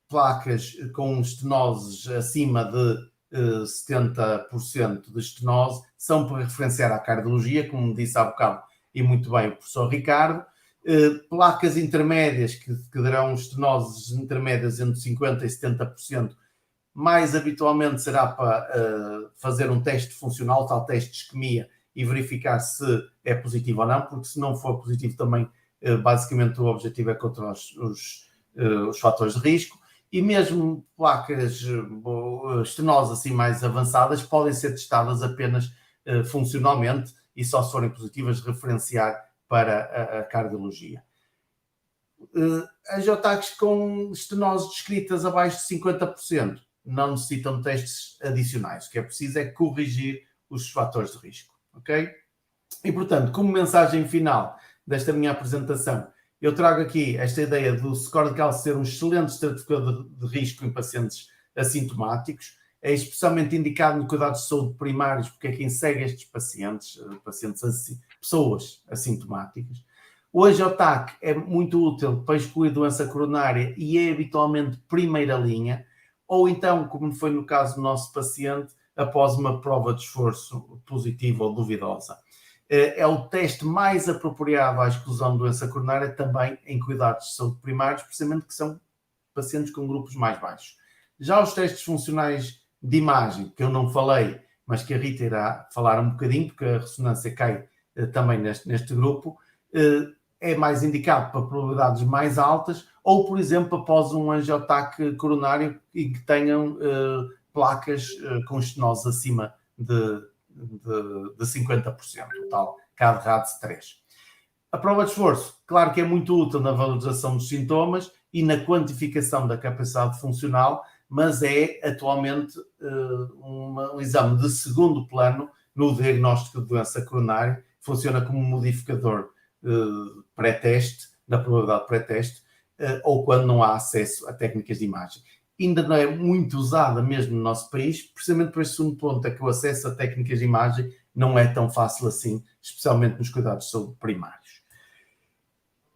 placas com estenoses acima de 70% de estenose são para referenciar à cardiologia, como disse há bocado e muito bem o professor Ricardo. Placas intermédias que darão estenoses intermédias entre 50% e 70%, mais habitualmente será para fazer um teste funcional, tal teste de isquemia, e verificar se é positivo ou não, porque se não for positivo também, basicamente o objetivo é controlar os fatores de risco, e mesmo placas estenose assim mais avançadas podem ser testadas apenas funcionalmente e só se forem positivas referenciar para a cardiologia. Angiotaques com estenose descritas abaixo de 50% não necessitam testes adicionais. O que é preciso é corrigir os fatores de risco, ok? E, portanto, como mensagem final desta minha apresentação, eu trago aqui esta ideia do score de cálcio ser um excelente estratificador de risco em pacientes assintomáticos, é especialmente indicado no cuidado de saúde primários, porque é quem segue estes pacientes pessoas assintomáticas. O angiotac é muito útil para excluir doença coronária e é habitualmente primeira linha, ou então, como foi no caso do nosso paciente, após uma prova de esforço positiva ou duvidosa. É o teste mais apropriado à exclusão de doença coronária também em cuidados de saúde primários, precisamente que são pacientes com grupos mais baixos. Já os testes funcionais de imagem, que eu não falei, mas que a Rita irá falar um bocadinho, porque a ressonância cai também neste grupo, é mais indicado para probabilidades mais altas, ou, por exemplo, após um angiotaque coronário e que tenham placas com estenose acima de 50%, o tal CAD-RADS 3. A prova de esforço, claro que é muito útil na valorização dos sintomas e na quantificação da capacidade funcional, mas é atualmente um exame de segundo plano no diagnóstico de doença coronária, funciona como modificador pré-teste, da probabilidade pré-teste, ou quando não há acesso a técnicas de imagem. Ainda não é muito usada mesmo no nosso país, precisamente por esse segundo ponto, é que o acesso a técnicas de imagem não é tão fácil assim, especialmente nos cuidados de saúde primários.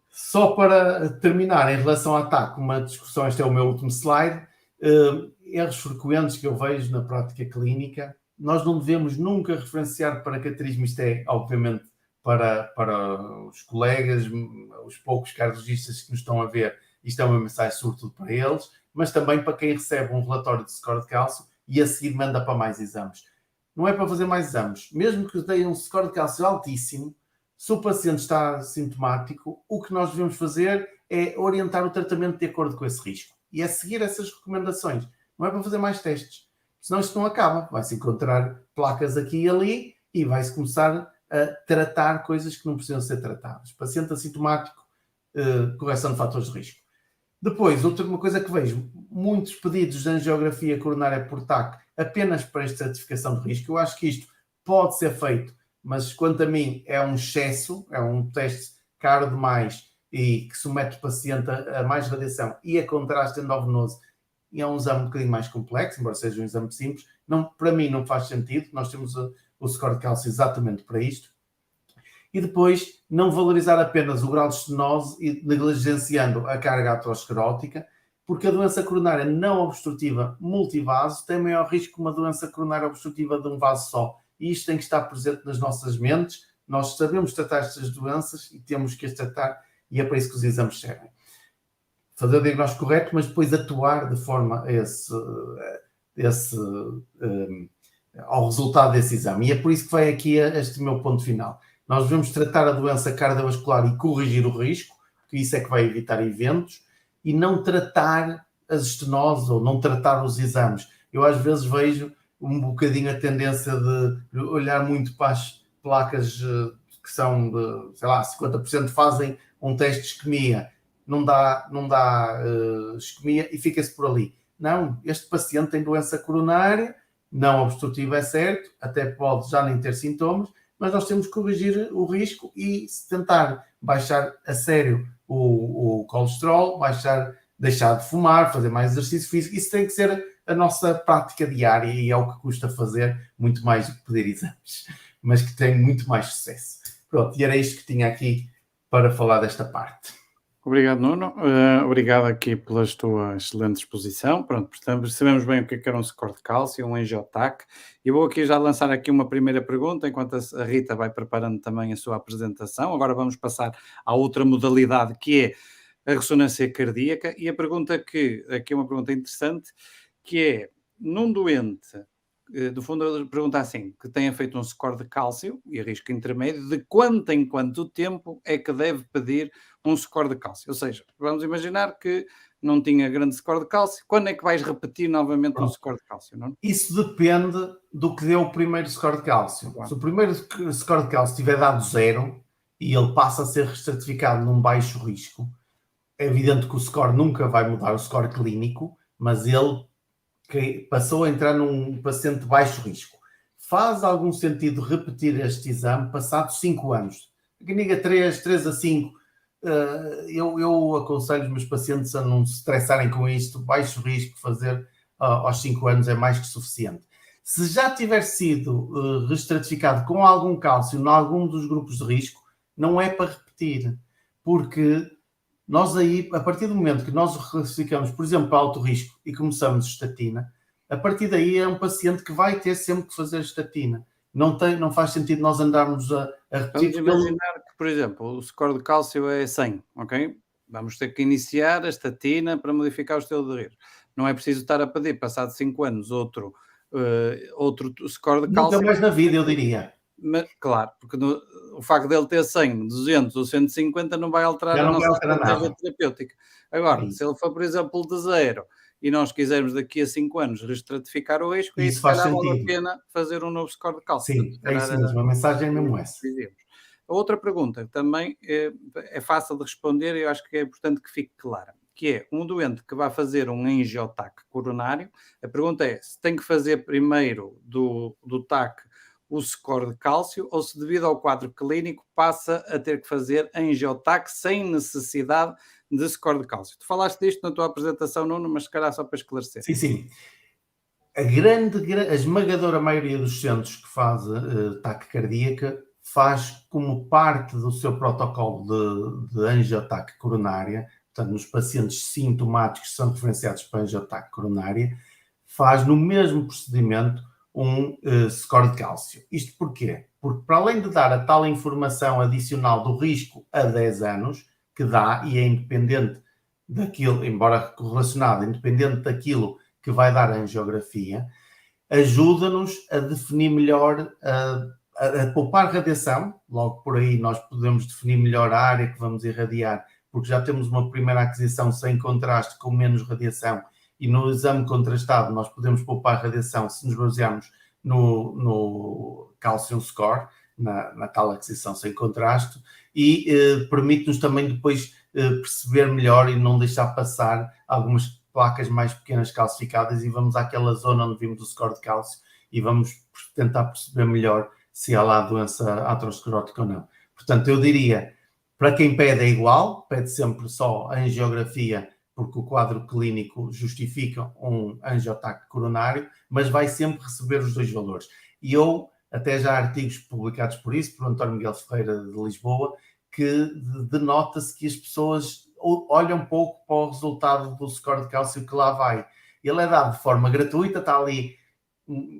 Só para terminar, em relação ao ataque, uma discussão, este é o meu último slide, erros frequentes que eu vejo na prática clínica. Nós não devemos nunca referenciar para cateterismo, isto é, obviamente, para os colegas, os poucos cardiologistas que nos estão a ver, isto é uma mensagem sobretudo para eles, mas também para quem recebe um relatório de score de cálcio e a seguir manda para mais exames. Não é para fazer mais exames. Mesmo que tenha um score de cálcio altíssimo, se o paciente está sintomático, o que nós devemos fazer é orientar o tratamento de acordo com esse risco. E é seguir essas recomendações. não é para fazer mais testes. Senão isto não acaba. Vai-se encontrar placas aqui e ali e vai-se começar a tratar coisas que não precisam ser tratadas. Paciente assintomático, correção de fatores de risco. Depois, uma coisa que vejo, muitos pedidos de angiografia coronária por TAC apenas para esta certificação de risco. Eu acho que isto pode ser feito, mas quanto a mim é um excesso, é um teste caro demais e que submete o paciente a mais radiação e a contraste endovenoso. E é um exame um bocadinho mais complexo, embora seja um exame simples. Não, para mim não faz sentido. Nós temos o score de cálcio exatamente para isto. E depois, não valorizar apenas o grau de estenose e negligenciando a carga aterosclerótica, porque a doença coronária não obstrutiva multivaso tem maior risco que uma doença coronária obstrutiva de um vaso só. E isto tem que estar presente nas nossas mentes. Nós sabemos tratar estas doenças e temos que as tratar, e é para isso que os exames servem. Fazer o diagnóstico correto, mas depois atuar de forma ao resultado desse exame. E é por isso que vai aqui este meu ponto final. Nós devemos tratar a doença cardiovascular e corrigir o risco, porque isso é que vai evitar eventos, e não tratar as estenoses ou não tratar os exames. Eu às vezes vejo um bocadinho a tendência de olhar muito para as placas que são de, sei lá, 50% fazem um teste de isquemia, não dá isquemia e fica-se por ali. Não, este paciente tem doença coronária, não obstrutiva é certo, até pode já nem ter sintomas, mas nós temos que corrigir o risco e tentar baixar a sério o colesterol, deixar de fumar, fazer mais exercício físico. Isso tem que ser a nossa prática diária e é o que custa fazer, muito mais do que pedir exames, mas que tem muito mais sucesso. Pronto, e era isto que tinha aqui para falar desta parte. Obrigado, Nuno. Obrigado aqui pela tua excelente exposição. Pronto, portanto, sabemos bem o que era um score de cálcio, um angiotac. E vou aqui já lançar aqui uma primeira pergunta, enquanto a Rita vai preparando também a sua apresentação. Agora vamos passar à outra modalidade, que é a ressonância cardíaca. E a pergunta aqui é uma pergunta interessante, que é, num doente, do fundo ele pergunta assim, que tenha feito um score de cálcio e a risco intermédio, de quanto em quanto tempo é que deve pedir um score de cálcio? Ou seja, vamos imaginar que não tinha grande score de cálcio, quando é que vais repetir novamente um score de cálcio? Não? Isso depende do que deu o primeiro score de cálcio. Claro. Se o primeiro score de cálcio tiver dado 0 e ele passa a ser restratificado num baixo risco, é evidente que o score nunca vai mudar, o score clínico, mas ele passou a entrar num paciente de baixo risco. Faz algum sentido repetir este exame passados 5 anos? Clínica 3 a 5, eu aconselho os meus pacientes a não se estressarem com isto, baixo risco, fazer aos 5 anos é mais que suficiente. Se já tiver sido restratificado com algum cálcio em algum dos grupos de risco, não é para repetir, porque nós aí, a partir do momento que nós classificamos, por exemplo, para alto risco e começamos estatina, a partir daí é um paciente que vai ter sempre que fazer estatina. Não faz sentido nós andarmos a repetir. Vamos imaginar que, por exemplo, o score de cálcio é 100, ok? Vamos ter que iniciar a estatina para modificar o estilo de risco. Não é preciso estar a pedir, passado 5 anos, outro score de cálcio. Nunca mais na vida, eu diria. Mas, claro, porque o facto dele ter 100, 200 ou 150 não vai alterar a nossa estratégia terapêutica. Agora, se ele for, por exemplo, de 0 e nós quisermos daqui a 5 anos restratificar o risco, isso faz sentido. Vale a pena fazer um novo score de cálcio. Sim, é isso mesmo, a mensagem é mesmo essa. A outra pergunta também é fácil de responder e eu acho que é importante que fique clara, que é um doente que vai fazer um angiotac coronário, a pergunta é se tem que fazer primeiro do TAC o score de cálcio ou se devido ao quadro clínico passa a ter que fazer angiotac sem necessidade de score de cálcio. Tu falaste disto na tua apresentação, Nuno, mas se calhar só para esclarecer. Sim. A esmagadora maioria dos centros que faz TAC cardíaca faz como parte do seu protocolo de angiotac coronária, portanto, nos pacientes sintomáticos que são referenciados para angiotac coronária, faz no mesmo procedimento um score de cálcio. Isto porquê? Porque para além de dar a tal informação adicional do risco a 10 anos, que dá e é independente daquilo, embora correlacionado, independente daquilo que vai dar a angiografia, ajuda-nos a definir melhor, a poupar radiação. Logo por aí nós podemos definir melhor a área que vamos irradiar, porque já temos uma primeira aquisição sem contraste, com menos radiação, e no exame contrastado nós podemos poupar radiação se nos basearmos no calcium score, na tal aquisição sem contraste, e permite-nos também depois perceber melhor e não deixar passar algumas placas mais pequenas calcificadas, e vamos àquela zona onde vimos o score de cálcio e vamos tentar perceber melhor se há lá doença aterosclerótica ou não. Portanto, eu diria, para quem pede é igual, pede sempre só a angiografia, porque o quadro clínico justifica um angiotaque coronário, mas vai sempre receber os dois valores. E eu, até já há artigos publicados por isso, por António Miguel Ferreira de Lisboa, que denota-se que as pessoas olham um pouco para o resultado do score de cálcio que lá vai. Ele é dado de forma gratuita, está ali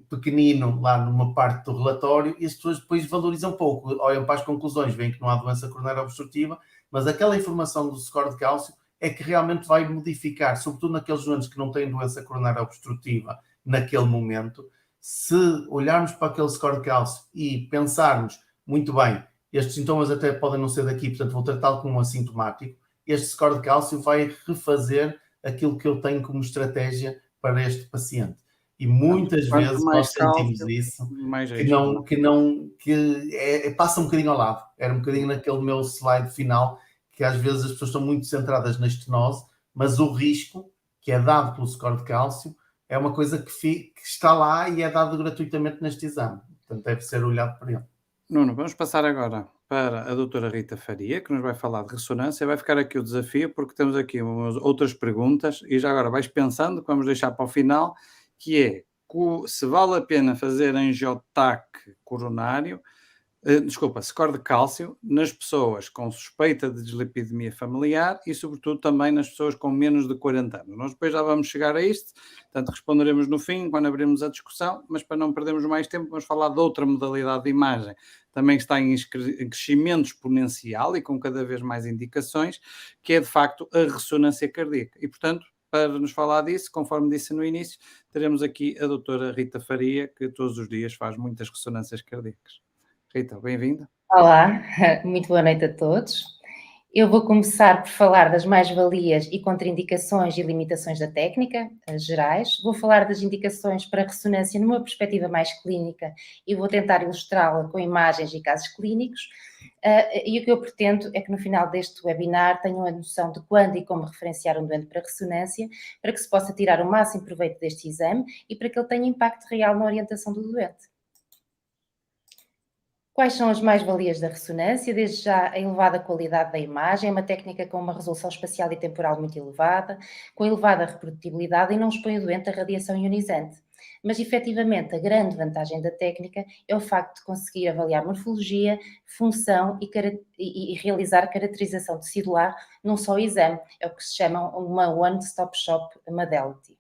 pequenino lá numa parte do relatório, e as pessoas depois valorizam pouco, olham para as conclusões, veem que não há doença coronária obstrutiva, mas aquela informação do score de cálcio é que realmente vai modificar, sobretudo naqueles doentes que não têm doença coronária obstrutiva naquele momento. Se olharmos para aquele score de cálcio e pensarmos, muito bem, estes sintomas até podem não ser daqui, portanto vou tratá-lo como um assintomático, este score de cálcio vai refazer aquilo que eu tenho como estratégia para este paciente. E muitas vezes nós sentimos isso, passa um bocadinho ao lado. Era um bocadinho naquele meu slide final, que às vezes as pessoas estão muito centradas na estenose, mas o risco que é dado pelo score de cálcio é uma coisa que está lá e é dado gratuitamente neste exame. Portanto, deve ser olhado por ele. Nuno, vamos passar agora para a doutora Rita Faria, que nos vai falar de ressonância. Vai ficar aqui o desafio, porque temos aqui outras perguntas, e já agora vais pensando, que vamos deixar para o final, que é se vale a pena fazer angiotaque coronário, score de cálcio, nas pessoas com suspeita de dislipidemia familiar e, sobretudo, também nas pessoas com menos de 40 anos. Nós depois já vamos chegar a isto, portanto, responderemos no fim, quando abrirmos a discussão, mas para não perdermos mais tempo, vamos falar de outra modalidade de imagem, também está em crescimento exponencial e com cada vez mais indicações, que é, de facto, a ressonância cardíaca. E, portanto, para nos falar disso, conforme disse no início, teremos aqui a doutora Rita Faria, que todos os dias faz muitas ressonâncias cardíacas. Rita, bem-vinda. Olá, muito boa noite a todos. Eu vou começar por falar das mais-valias e contraindicações e limitações da técnica, gerais. Vou falar das indicações para ressonância numa perspectiva mais clínica e vou tentar ilustrá-la com imagens e casos clínicos. E o que eu pretendo é que no final deste webinar tenham a noção de quando e como referenciar um doente para ressonância, para que se possa tirar o máximo proveito deste exame e para que ele tenha impacto real na orientação do doente. Quais são as mais-valias da ressonância? Desde já, a elevada qualidade da imagem, é uma técnica com uma resolução espacial e temporal muito elevada, com elevada reprodutibilidade e não expõe o doente a radiação ionizante. Mas, efetivamente, a grande vantagem da técnica é o facto de conseguir avaliar morfologia, função e realizar caracterização tecidular num só exame. É o que se chama uma one-stop shop modality.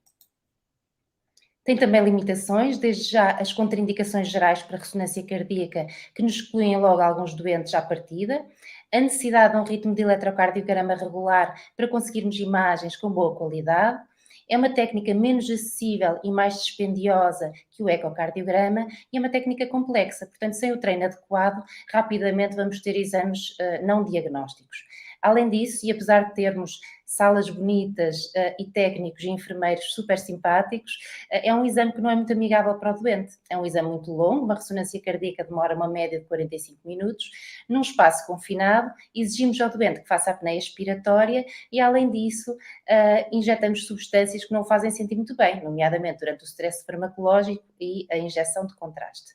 Tem também limitações, desde já as contraindicações gerais para ressonância cardíaca, que nos excluem logo alguns doentes à partida, a necessidade de um ritmo de eletrocardiograma regular para conseguirmos imagens com boa qualidade, é uma técnica menos acessível e mais dispendiosa que o ecocardiograma e é uma técnica complexa, portanto, sem o treino adequado, rapidamente vamos ter exames não diagnósticos. Além disso, e apesar de termos salas bonitas e técnicos e enfermeiros super simpáticos, é um exame que não é muito amigável para o doente. É um exame muito longo, uma ressonância cardíaca demora uma média de 45 minutos, num espaço confinado, exigimos ao doente que faça a apneia expiratória e, além disso, injetamos substâncias que não fazem sentir muito bem, nomeadamente durante o stress farmacológico e a injeção de contraste.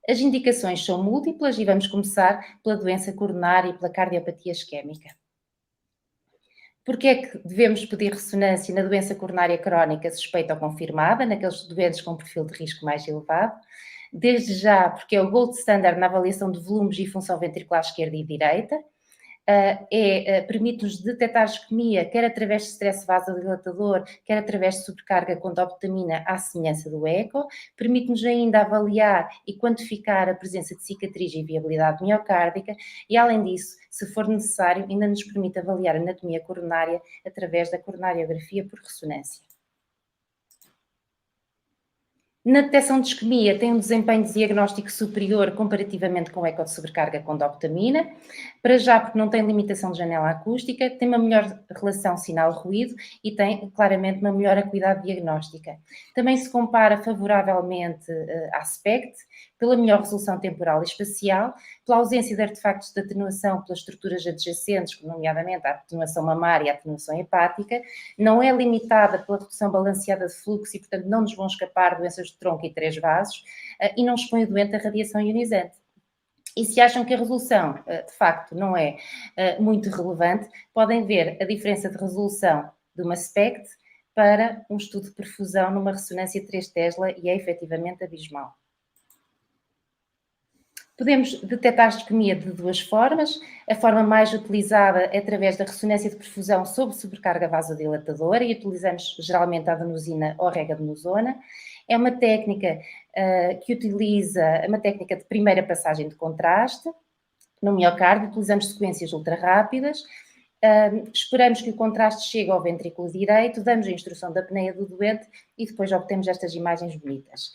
As indicações são múltiplas e vamos começar pela doença coronária e pela cardiopatia isquémica. Porque é que devemos pedir ressonância na doença coronária crónica suspeita ou confirmada, naqueles doentes com perfil de risco mais elevado? Desde já, porque é o gold standard na avaliação de volumes e função ventricular esquerda e direita. Permite-nos detectar isquemia, quer através de stress vasodilatador, quer através de sobrecarga com dopamina à semelhança do eco. Permite-nos ainda avaliar e quantificar a presença de cicatriz e viabilidade miocárdica e, além disso, se for necessário, ainda nos permite avaliar a anatomia coronária através da coronariografia por ressonância. Na detecção de isquemia, tem um desempenho de diagnóstico superior comparativamente com o eco de sobrecarga com dopamina. Para já, porque não tem limitação de janela acústica, tem uma melhor relação sinal-ruído e tem claramente uma melhor acuidade diagnóstica. Também se compara favoravelmente à SPECT, pela melhor resolução temporal e espacial, pela ausência de artefactos de atenuação pelas estruturas adjacentes, nomeadamente a atenuação mamária e a atenuação hepática, não é limitada pela redução balanceada de fluxo e, portanto, não nos vão escapar doenças de tronco e 3 vasos e não expõe o doente à radiação ionizante. E se acham que a resolução, de facto, não é muito relevante, podem ver a diferença de resolução de uma SPECT para um estudo de perfusão numa ressonância 3 Tesla e é efetivamente abismal. Podemos detectar isquemia de duas formas. A forma mais utilizada é através da ressonância de perfusão sob sobrecarga vasodilatadora e utilizamos geralmente a adenosina ou regadenoson. É uma técnica que utiliza uma técnica de primeira passagem de contraste no miocárdio, utilizamos sequências ultra rápidas. Esperamos que o contraste chegue ao ventrículo direito, damos a instrução da apneia do doente e depois obtemos estas imagens bonitas.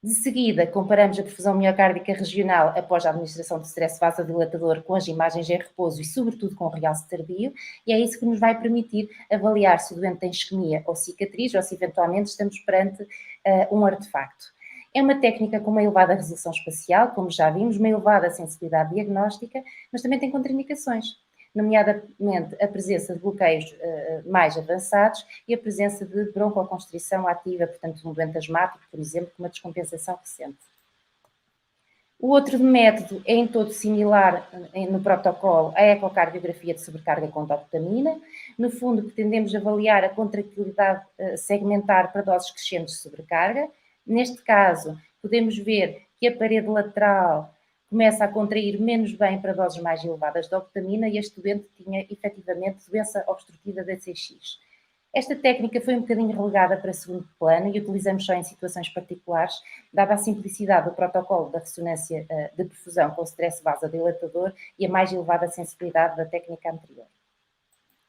De seguida, comparamos a perfusão miocárdica regional após a administração de stress vasodilatador com as imagens em repouso e, sobretudo, com o realce tardio, e é isso que nos vai permitir avaliar se o doente tem isquemia ou cicatriz ou se, eventualmente, estamos perante um artefacto. É uma técnica com uma elevada resolução espacial, como já vimos, uma elevada sensibilidade diagnóstica, mas também tem contraindicações, nomeadamente a presença de bloqueios mais avançados e a presença de broncoconstrição ativa, portanto, um doente asmático, por exemplo, com uma descompensação recente. O outro método é em todo similar no protocolo à ecocardiografia de sobrecarga com dopamina. No fundo, pretendemos avaliar a contractilidade segmentar para doses crescentes de sobrecarga. Neste caso, podemos ver que a parede lateral começa a contrair menos bem para doses mais elevadas de dopamina e este doente tinha efetivamente doença obstrutiva da CX. Esta técnica foi um bocadinho relegada para segundo plano e utilizamos só em situações particulares, dada a simplicidade do protocolo da ressonância de perfusão com stress vasodilatador e a mais elevada sensibilidade da técnica anterior.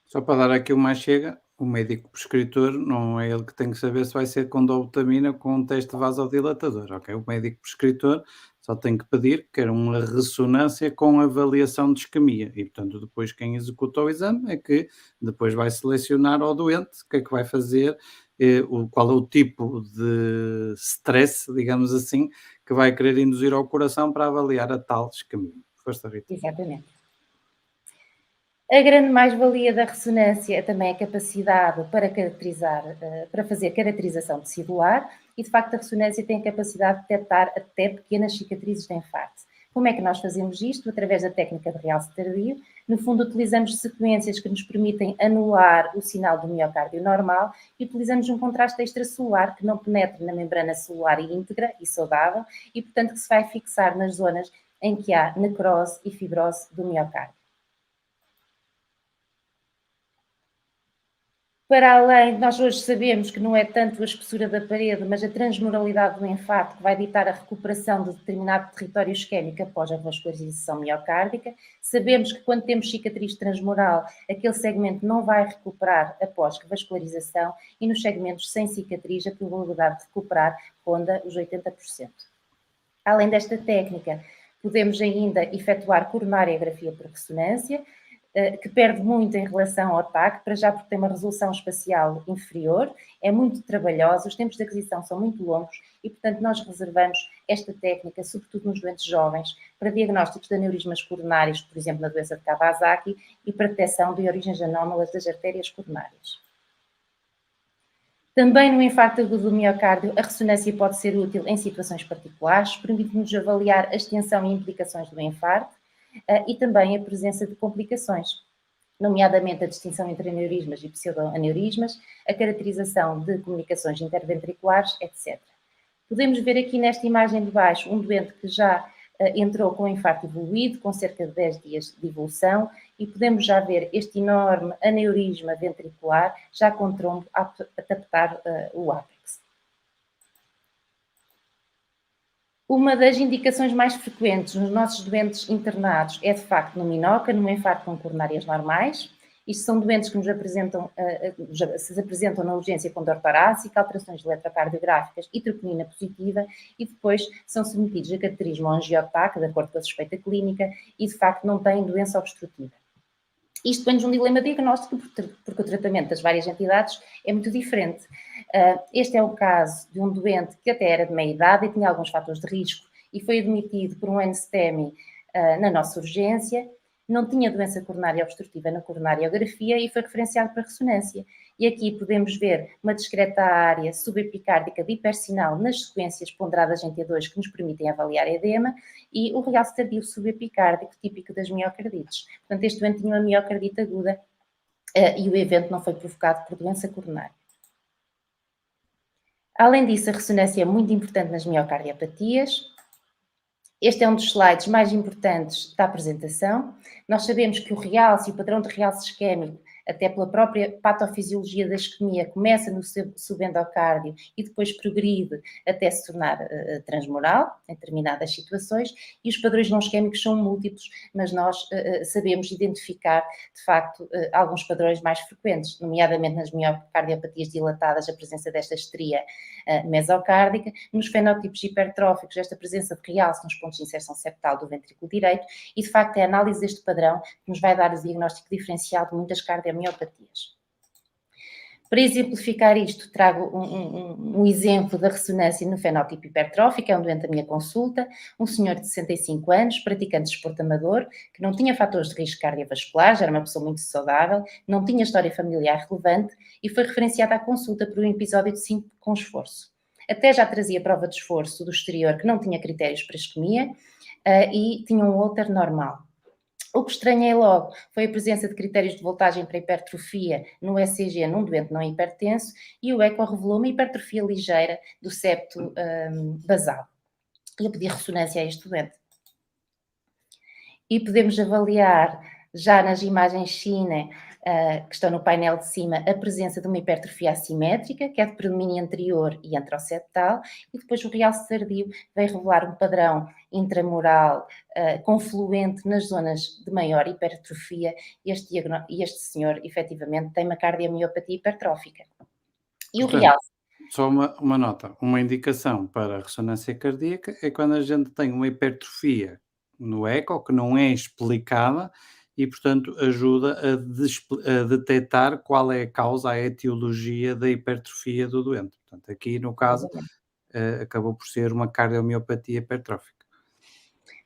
Só para dar aqui uma chega, o médico prescritor não é ele que tem que saber se vai ser com dopamina com um teste vasodilatador, ok? O médico prescritor só tem que pedir que quer uma ressonância com avaliação de isquemia e, portanto, depois quem executa o exame é que depois vai selecionar ao doente o que é que vai fazer, qual é o tipo de stress, digamos assim, que vai querer induzir ao coração para avaliar a tal isquemia. Força, Rita. Exatamente. A grande mais-valia da ressonância é também a capacidade para caracterizar, para fazer caracterização tecidular e, de facto, a ressonância tem a capacidade de detectar até pequenas cicatrizes de infarto. Como é que nós fazemos isto? Através da técnica de realce tardio. No fundo, utilizamos sequências que nos permitem anular o sinal do miocárdio normal e utilizamos um contraste extracelular que não penetra na membrana celular íntegra e saudável e, portanto, que se vai fixar nas zonas em que há necrose e fibrose do miocárdio. Para além, nós hoje sabemos que não é tanto a espessura da parede, mas a transmuralidade do infarto que vai ditar a recuperação de determinado território isquémico após a vascularização miocárdica. Sabemos que quando temos cicatriz transmural, aquele segmento não vai recuperar após vascularização e nos segmentos sem cicatriz a probabilidade de recuperar ronda os 80%. Além desta técnica, podemos ainda efetuar coronariografia por ressonância, que perde muito em relação ao TAC, para já porque tem uma resolução espacial inferior, é muito trabalhosa, os tempos de aquisição são muito longos e, portanto, nós reservamos esta técnica, sobretudo nos doentes jovens, para diagnósticos de aneurismas coronários, por exemplo, na doença de Kawasaki, e para detecção de origens anómalas das artérias coronárias. Também no infarto agudo do miocárdio, a ressonância pode ser útil em situações particulares, permite-nos avaliar a extensão e implicações do infarto, e também a presença de complicações, nomeadamente a distinção entre aneurismas e pseudoaneurismas, a caracterização de comunicações interventriculares, etc. Podemos ver aqui nesta imagem de baixo um doente que já entrou com infarto evoluído, com cerca de 10 dias de evolução, e podemos já ver este enorme aneurisma ventricular, já com trombo a tapar o ápex. Uma das indicações mais frequentes nos nossos doentes internados é, de facto, no MINOCA, no infarto com coronárias normais. Isto são doentes que se apresentam na urgência com dor torácica, alterações eletrocardiográficas e troponina positiva e depois são submetidos a cateterismo ou angiotaque, de acordo com a suspeita clínica, e de facto não têm doença obstrutiva. Isto põe-nos um dilema diagnóstico, porque o tratamento das várias entidades é muito diferente. Este é o caso de um doente que até era de meia idade e tinha alguns fatores de risco e foi admitido por um NSTEMI na nossa urgência, não tinha doença coronária obstrutiva na coronariografia e foi referenciado para ressonância. E aqui podemos ver uma discreta área subepicárdica de hipersinal nas sequências ponderadas em T2 que nos permitem avaliar edema e o realce tardio subepicárdico típico das miocardites. Portanto, este doente tinha uma miocardite aguda e o evento não foi provocado por doença coronária. Além disso, a ressonância é muito importante nas miocardiopatias. Este é um dos slides mais importantes da apresentação. Nós sabemos que o realce e o padrão de realce isquémico, até pela própria patofisiologia da isquemia, começa no subendocárdio e depois progride até se tornar transmural, em determinadas situações, e os padrões não isquémicos são múltiplos, mas nós sabemos identificar, de facto, alguns padrões mais frequentes, nomeadamente nas miocardiopatias dilatadas, a presença desta estria mesocárdica, nos fenótipos hipertróficos, esta presença de realce nos pontos de inserção septal do ventrículo direito, e de facto é a análise deste padrão que nos vai dar o diagnóstico diferencial de muitas cardiomiopatia. Para exemplificar isto, trago um exemplo da ressonância no fenótipo hipertrófico, é um doente da minha consulta, um senhor de 65 anos, praticante de desporto amador, que não tinha fatores de risco cardiovascular, já era uma pessoa muito saudável, não tinha história familiar relevante e foi referenciado à consulta por um episódio de síncope com esforço. Até já trazia prova de esforço do exterior que não tinha critérios para isquemia e tinha um Holter normal. O que estranhei logo foi a presença de critérios de voltagem para hipertrofia no ECG num doente não hipertenso e o eco revelou uma hipertrofia ligeira do septo basal. Eu pedi ressonância a este doente. E podemos avaliar já nas imagens Chine, que estão no painel de cima, a presença de uma hipertrofia assimétrica, que é de predomínio anterior e antroseptal, e depois o realce tardio vai revelar um padrão intramural confluente nas zonas de maior hipertrofia, e este senhor, efetivamente, tem uma cardiomiopatia hipertrófica. E Portanto, o realce... Só uma nota, uma indicação para a ressonância cardíaca é quando a gente tem uma hipertrofia no eco que não é explicada e, portanto, ajuda a detectar qual é a causa, a etiologia da hipertrofia do doente. Portanto, aqui no caso acabou por ser uma cardiomiopatia hipertrófica.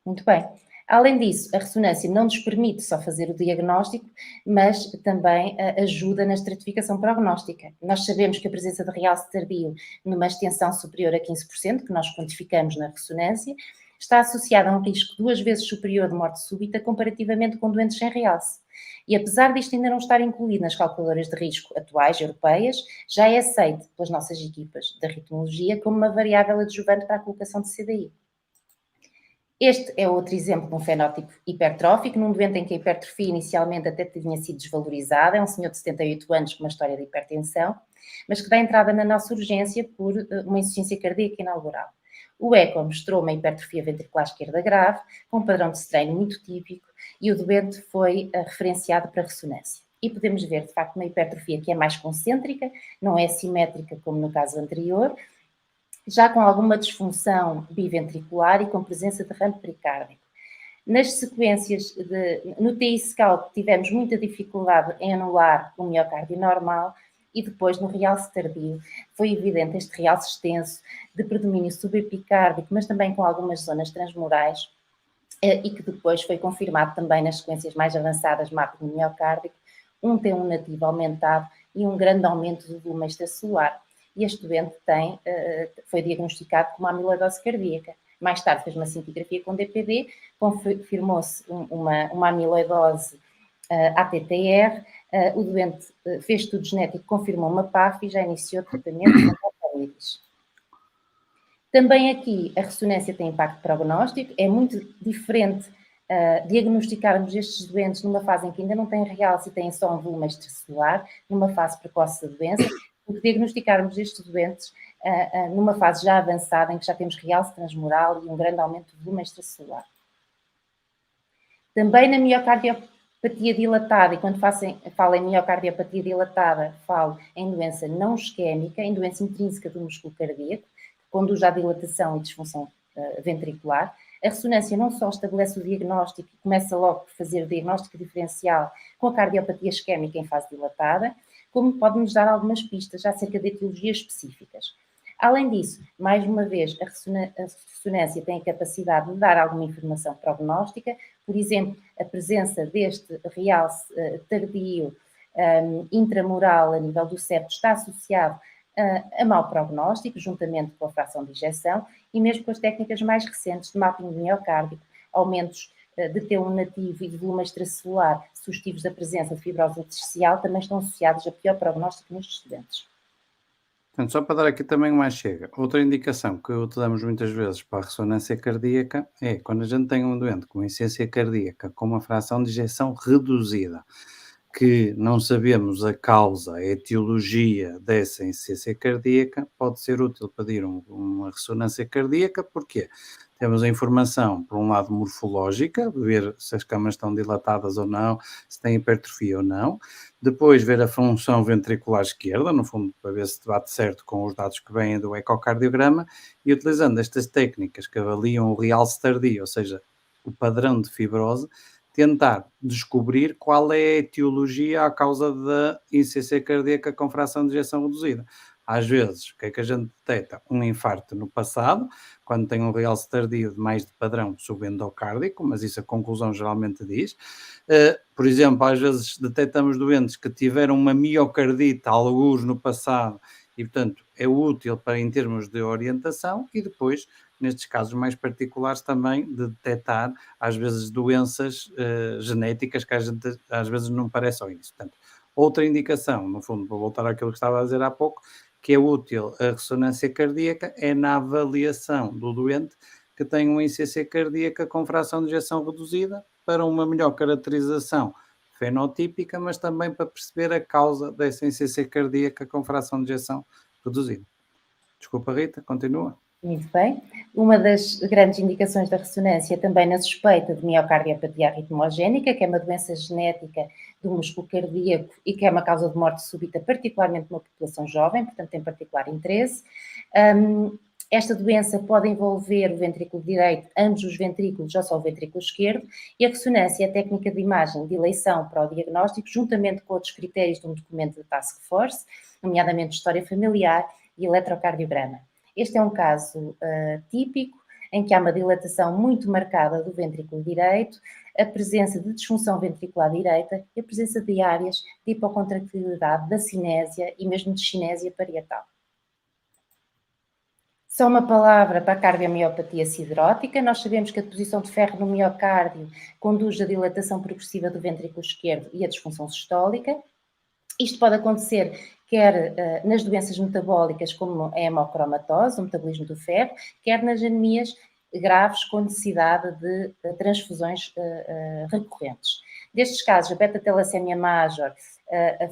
Muito bem. Além disso, a ressonância não nos permite só fazer o diagnóstico, mas também ajuda na estratificação prognóstica. Nós sabemos que a presença de realce tardio numa extensão superior a 15%, que nós quantificamos na ressonância, está associada a um risco 2 vezes superior de morte súbita comparativamente com doentes sem realce. E apesar disto ainda não estar incluído nas calculadoras de risco atuais, europeias, já é aceito pelas nossas equipas de ritmologia como uma variável adjuvante para a colocação de CDI. Este é outro exemplo de um fenótipo hipertrófico, num doente em que a hipertrofia inicialmente até tinha sido desvalorizada, é um senhor de 78 anos com uma história de hipertensão, mas que dá entrada na nossa urgência por uma insuficiência cardíaca inaugural. O eco mostrou uma hipertrofia ventricular esquerda grave, com um padrão de strain muito típico, e o doente foi referenciado para ressonância. E podemos ver, de facto, uma hipertrofia que é mais concêntrica, não é simétrica como no caso anterior, já com alguma disfunção biventricular e com presença de rampo pericárdico. Nas sequências, no TI-Scout, tivemos muita dificuldade em anular o miocárdio normal e depois no realce tardio foi evidente este realce extenso de predomínio subepicárdico, mas também com algumas zonas transmurais e que depois foi confirmado também nas sequências mais avançadas mapping miocárdico, um T1 nativo aumentado e um grande aumento do volume extracelular. E este doente foi diagnosticado com uma amiloidose cardíaca. Mais tarde fez uma cintigrafia com DPD, confirmou-se uma amiloidose ATTR, o doente fez estudo genético, confirmou uma PAF e já iniciou tratamento com tafamidis. Também aqui a ressonância tem impacto prognóstico, é muito diferente diagnosticarmos estes doentes numa fase em que ainda não têm realce e têm só um volume extracelular, numa fase precoce da doença, porque diagnosticarmos estes doentes numa fase já avançada, em que já temos realce transmural e um grande aumento do volume extracelular. Também na Apatia dilatada, e quando falo em miocardiopatia dilatada, falo em doença não isquémica, em doença intrínseca do músculo cardíaco, que conduz à dilatação e disfunção ventricular. A ressonância não só estabelece o diagnóstico e começa logo por fazer o diagnóstico diferencial com a cardiopatia isquémica em fase dilatada, como pode-nos dar algumas pistas acerca de etiologias específicas. Além disso, mais uma vez, a ressonância tem a capacidade de dar alguma informação prognóstica, por exemplo, a presença deste realce tardio intramural a nível do septo está associado a mau prognóstico, juntamente com a fração de ejeção, e mesmo com as técnicas mais recentes de mapping miocárdico, aumentos de T1 nativo e de volume extracelular sugestivos da presença de fibrose intersticial também estão associados a pior prognóstico nestes estudantes. Portanto, só para dar aqui também uma chega, outra indicação que utilizamos muitas vezes para a ressonância cardíaca é quando a gente tem um doente com insuficiência cardíaca com uma fração de ejeção reduzida, que não sabemos a causa, a etiologia dessa insuficiência cardíaca, pode ser útil pedir uma ressonância cardíaca, porque temos a informação, por um lado, morfológica, ver se as câmaras estão dilatadas ou não, se tem hipertrofia ou não. Depois, ver a função ventricular esquerda, no fundo, para ver se bate certo com os dados que vêm do ecocardiograma, e utilizando estas técnicas que avaliam o realce tardio, ou seja, o padrão de fibrose, tentar descobrir qual é a etiologia à causa da insuficiência cardíaca com fração de ejeção reduzida. Às vezes, o que é que a gente detecta? Um infarto no passado, quando tem um realce tardio de mais de padrão subendocárdico, mas isso a conclusão geralmente diz. Por exemplo, às vezes detectamos doentes que tiveram uma miocardite, alguns no passado, e portanto é útil para em termos de orientação, e depois, nestes casos mais particulares também, de detectar às vezes doenças genéticas que a gente às vezes não parece ao início. Portanto, outra indicação, no fundo, para voltar àquilo que estava a dizer há pouco, que é útil a ressonância cardíaca é na avaliação do doente que tem uma insuficiência cardíaca com fração de ejeção reduzida, para uma melhor caracterização fenotípica, mas também para perceber a causa dessa insuficiência cardíaca com fração de ejeção reduzida. Desculpa, Rita, continua. Muito bem. Uma das grandes indicações da ressonância é também na suspeita de miocardiopatia arritmogénica, que é uma doença genética do músculo cardíaco e que é uma causa de morte súbita, particularmente numa população jovem, portanto tem particular interesse. Esta doença pode envolver o ventrículo direito, ambos os ventrículos ou só o ventrículo esquerdo, e a ressonância é a técnica de imagem de eleição para o diagnóstico, juntamente com outros critérios de um documento da Task Force, nomeadamente história familiar e eletrocardiograma. Este é um caso típico, em que há uma dilatação muito marcada do ventrículo direito, a presença de disfunção ventricular direita e a presença de áreas de hipocontractilidade, da cinésia e mesmo de cinésia parietal. Só uma palavra para a cardiomiopatia siderótica. Nós sabemos que a deposição de ferro no miocárdio conduz à dilatação progressiva do ventrículo esquerdo e à disfunção sistólica. Isto pode acontecer quer nas doenças metabólicas, como a hemocromatose, o metabolismo do ferro, quer nas anemias graves com necessidade de transfusões recorrentes. Destes casos, a beta-talassemia major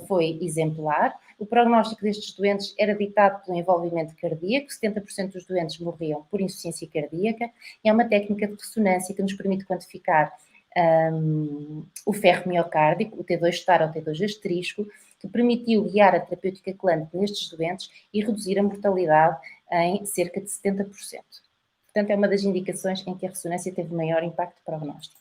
foi exemplar. O prognóstico destes doentes era ditado pelo envolvimento cardíaco, 70% dos doentes morriam por insuficiência cardíaca, e é uma técnica de ressonância que nos permite quantificar o ferro miocárdico, o T2 star ou T2 asterisco, que permitiu guiar a terapêutica clânica nestes doentes e reduzir a mortalidade em cerca de 70%. Portanto, é uma das indicações em que a ressonância teve maior impacto prognóstico.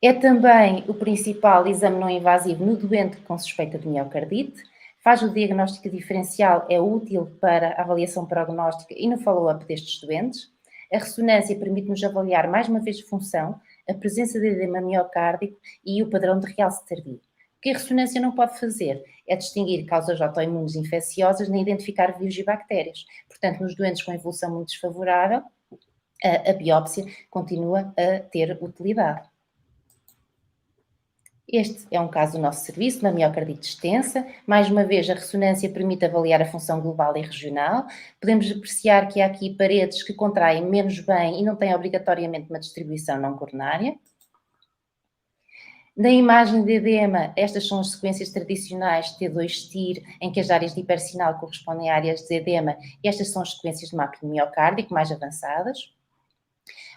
É também o principal exame não invasivo no doente com suspeita de miocardite, faz o diagnóstico diferencial, é útil para a avaliação prognóstica e no follow-up destes doentes. A ressonância permite-nos avaliar mais uma vez a função, a presença de edema miocárdico e o padrão de realce tardio. O que a ressonância não pode fazer é distinguir causas autoimunes infecciosas nem identificar vírus e bactérias. Portanto, nos doentes com evolução muito desfavorável, a biópsia continua a ter utilidade. Este é um caso do nosso serviço, uma miocardite extensa. Mais uma vez, a ressonância permite avaliar a função global e regional. Podemos apreciar que há aqui paredes que contraem menos bem e não têm obrigatoriamente uma distribuição não coronária. Na imagem de edema, estas são as sequências tradicionais T2-STIR, em que as áreas de hipersinal correspondem a áreas de edema, e estas são as sequências de mapping miocárdico mais avançadas.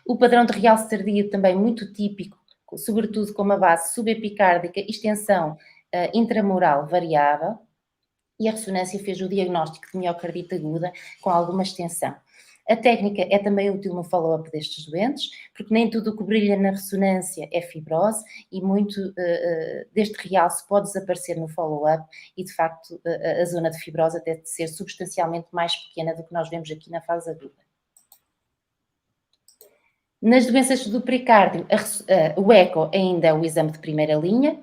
O padrão de realce tardio também muito típico, sobretudo com uma base subepicárdica, extensão intramural variável, e a ressonância fez o diagnóstico de miocardite aguda com alguma extensão. A técnica é também útil no follow-up destes doentes, porque nem tudo o que brilha na ressonância é fibrose e muito deste realce pode desaparecer no follow-up e, de facto, a zona de fibrose até de ser substancialmente mais pequena do que nós vemos aqui na fase aguda. Nas doenças do pericárdio, o eco ainda é o exame de primeira linha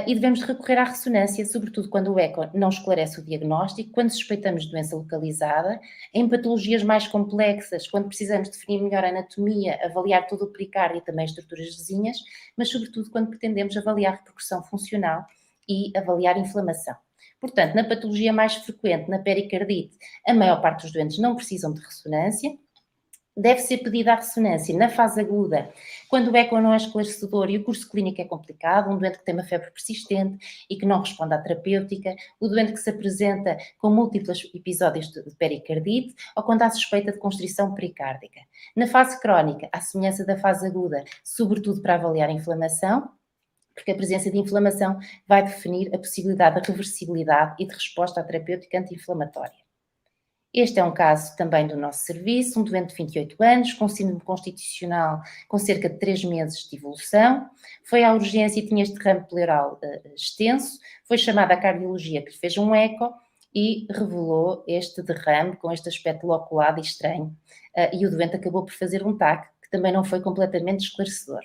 e devemos recorrer à ressonância, sobretudo quando o eco não esclarece o diagnóstico, quando suspeitamos de doença localizada, em patologias mais complexas, quando precisamos definir melhor a anatomia, avaliar todo o pericárdio e também as estruturas vizinhas, mas sobretudo quando pretendemos avaliar repercussão funcional e avaliar inflamação. Portanto, na patologia mais frequente, na pericardite, a maior parte dos doentes não precisam de ressonância. Deve ser pedida a ressonância na fase aguda, quando o eco não é esclarecedor e o curso clínico é complicado, um doente que tem uma febre persistente e que não responde à terapêutica, o doente que se apresenta com múltiplos episódios de pericardite ou quando há suspeita de constrição pericárdica. Na fase crónica, à semelhança da fase aguda, sobretudo para avaliar a inflamação, porque a presença de inflamação vai definir a possibilidade de reversibilidade e de resposta à terapêutica anti-inflamatória. Este é um caso também do nosso serviço, um doente de 28 anos, com síndrome constitucional, com cerca de 3 meses de evolução, foi à urgência e tinha este derrame pleural extenso, foi chamada à cardiologia que lhe fez um eco e revelou este derrame com este aspecto loculado e estranho, e o doente acabou por fazer um TAC, que também não foi completamente esclarecedor.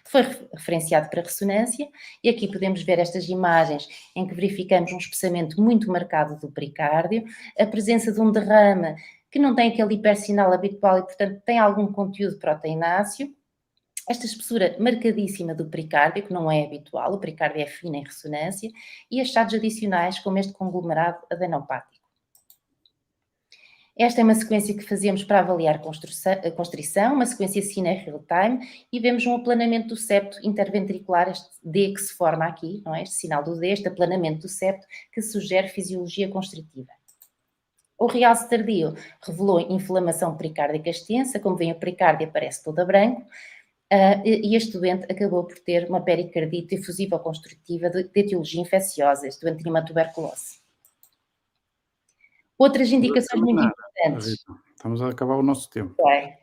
Foi referenciado para ressonância e aqui podemos ver estas imagens em que verificamos um espessamento muito marcado do pericárdio, a presença de um derrame que não tem aquele hipersinal habitual e, portanto, tem algum conteúdo proteináceo. Esta espessura marcadíssima do pericárdio, que não é habitual, o pericárdio é fino em ressonância, e achados adicionais como este conglomerado adenopático. Esta é uma sequência que fazemos para avaliar a constrição, uma sequência SINA real-time, e vemos um aplanamento do septo interventricular, este D que se forma aqui, não é? Este sinal do D, este aplanamento do septo, que sugere fisiologia constritiva. O realce tardio revelou inflamação pericárdica extensa, como veem o pericárdio aparece todo a branco, e este doente acabou por ter uma pericardite difusiva constritiva de etiologia infecciosa, este doente tinha uma tuberculose. Outras indicações muito importantes. Estamos a acabar o nosso tempo.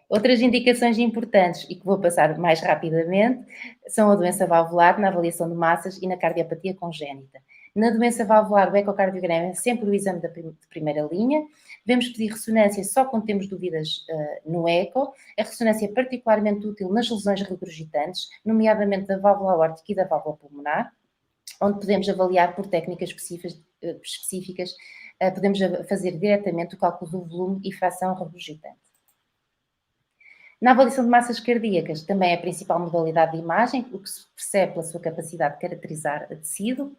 Outras indicações importantes, e que vou passar mais rapidamente, são a doença valvular, na avaliação de massas e na cardiopatia congénita. Na doença valvular, o ecocardiograma é sempre o exame de primeira linha. Devemos pedir ressonância só quando temos dúvidas no eco. A ressonância é particularmente útil nas lesões regurgitantes, nomeadamente da válvula aórtica e da válvula pulmonar, onde podemos avaliar por técnicas específicas, podemos fazer diretamente o cálculo do volume e fração regurgitante. Na avaliação de massas cardíacas, também é a principal modalidade de imagem, o que se percebe pela sua capacidade de caracterizar a tecido,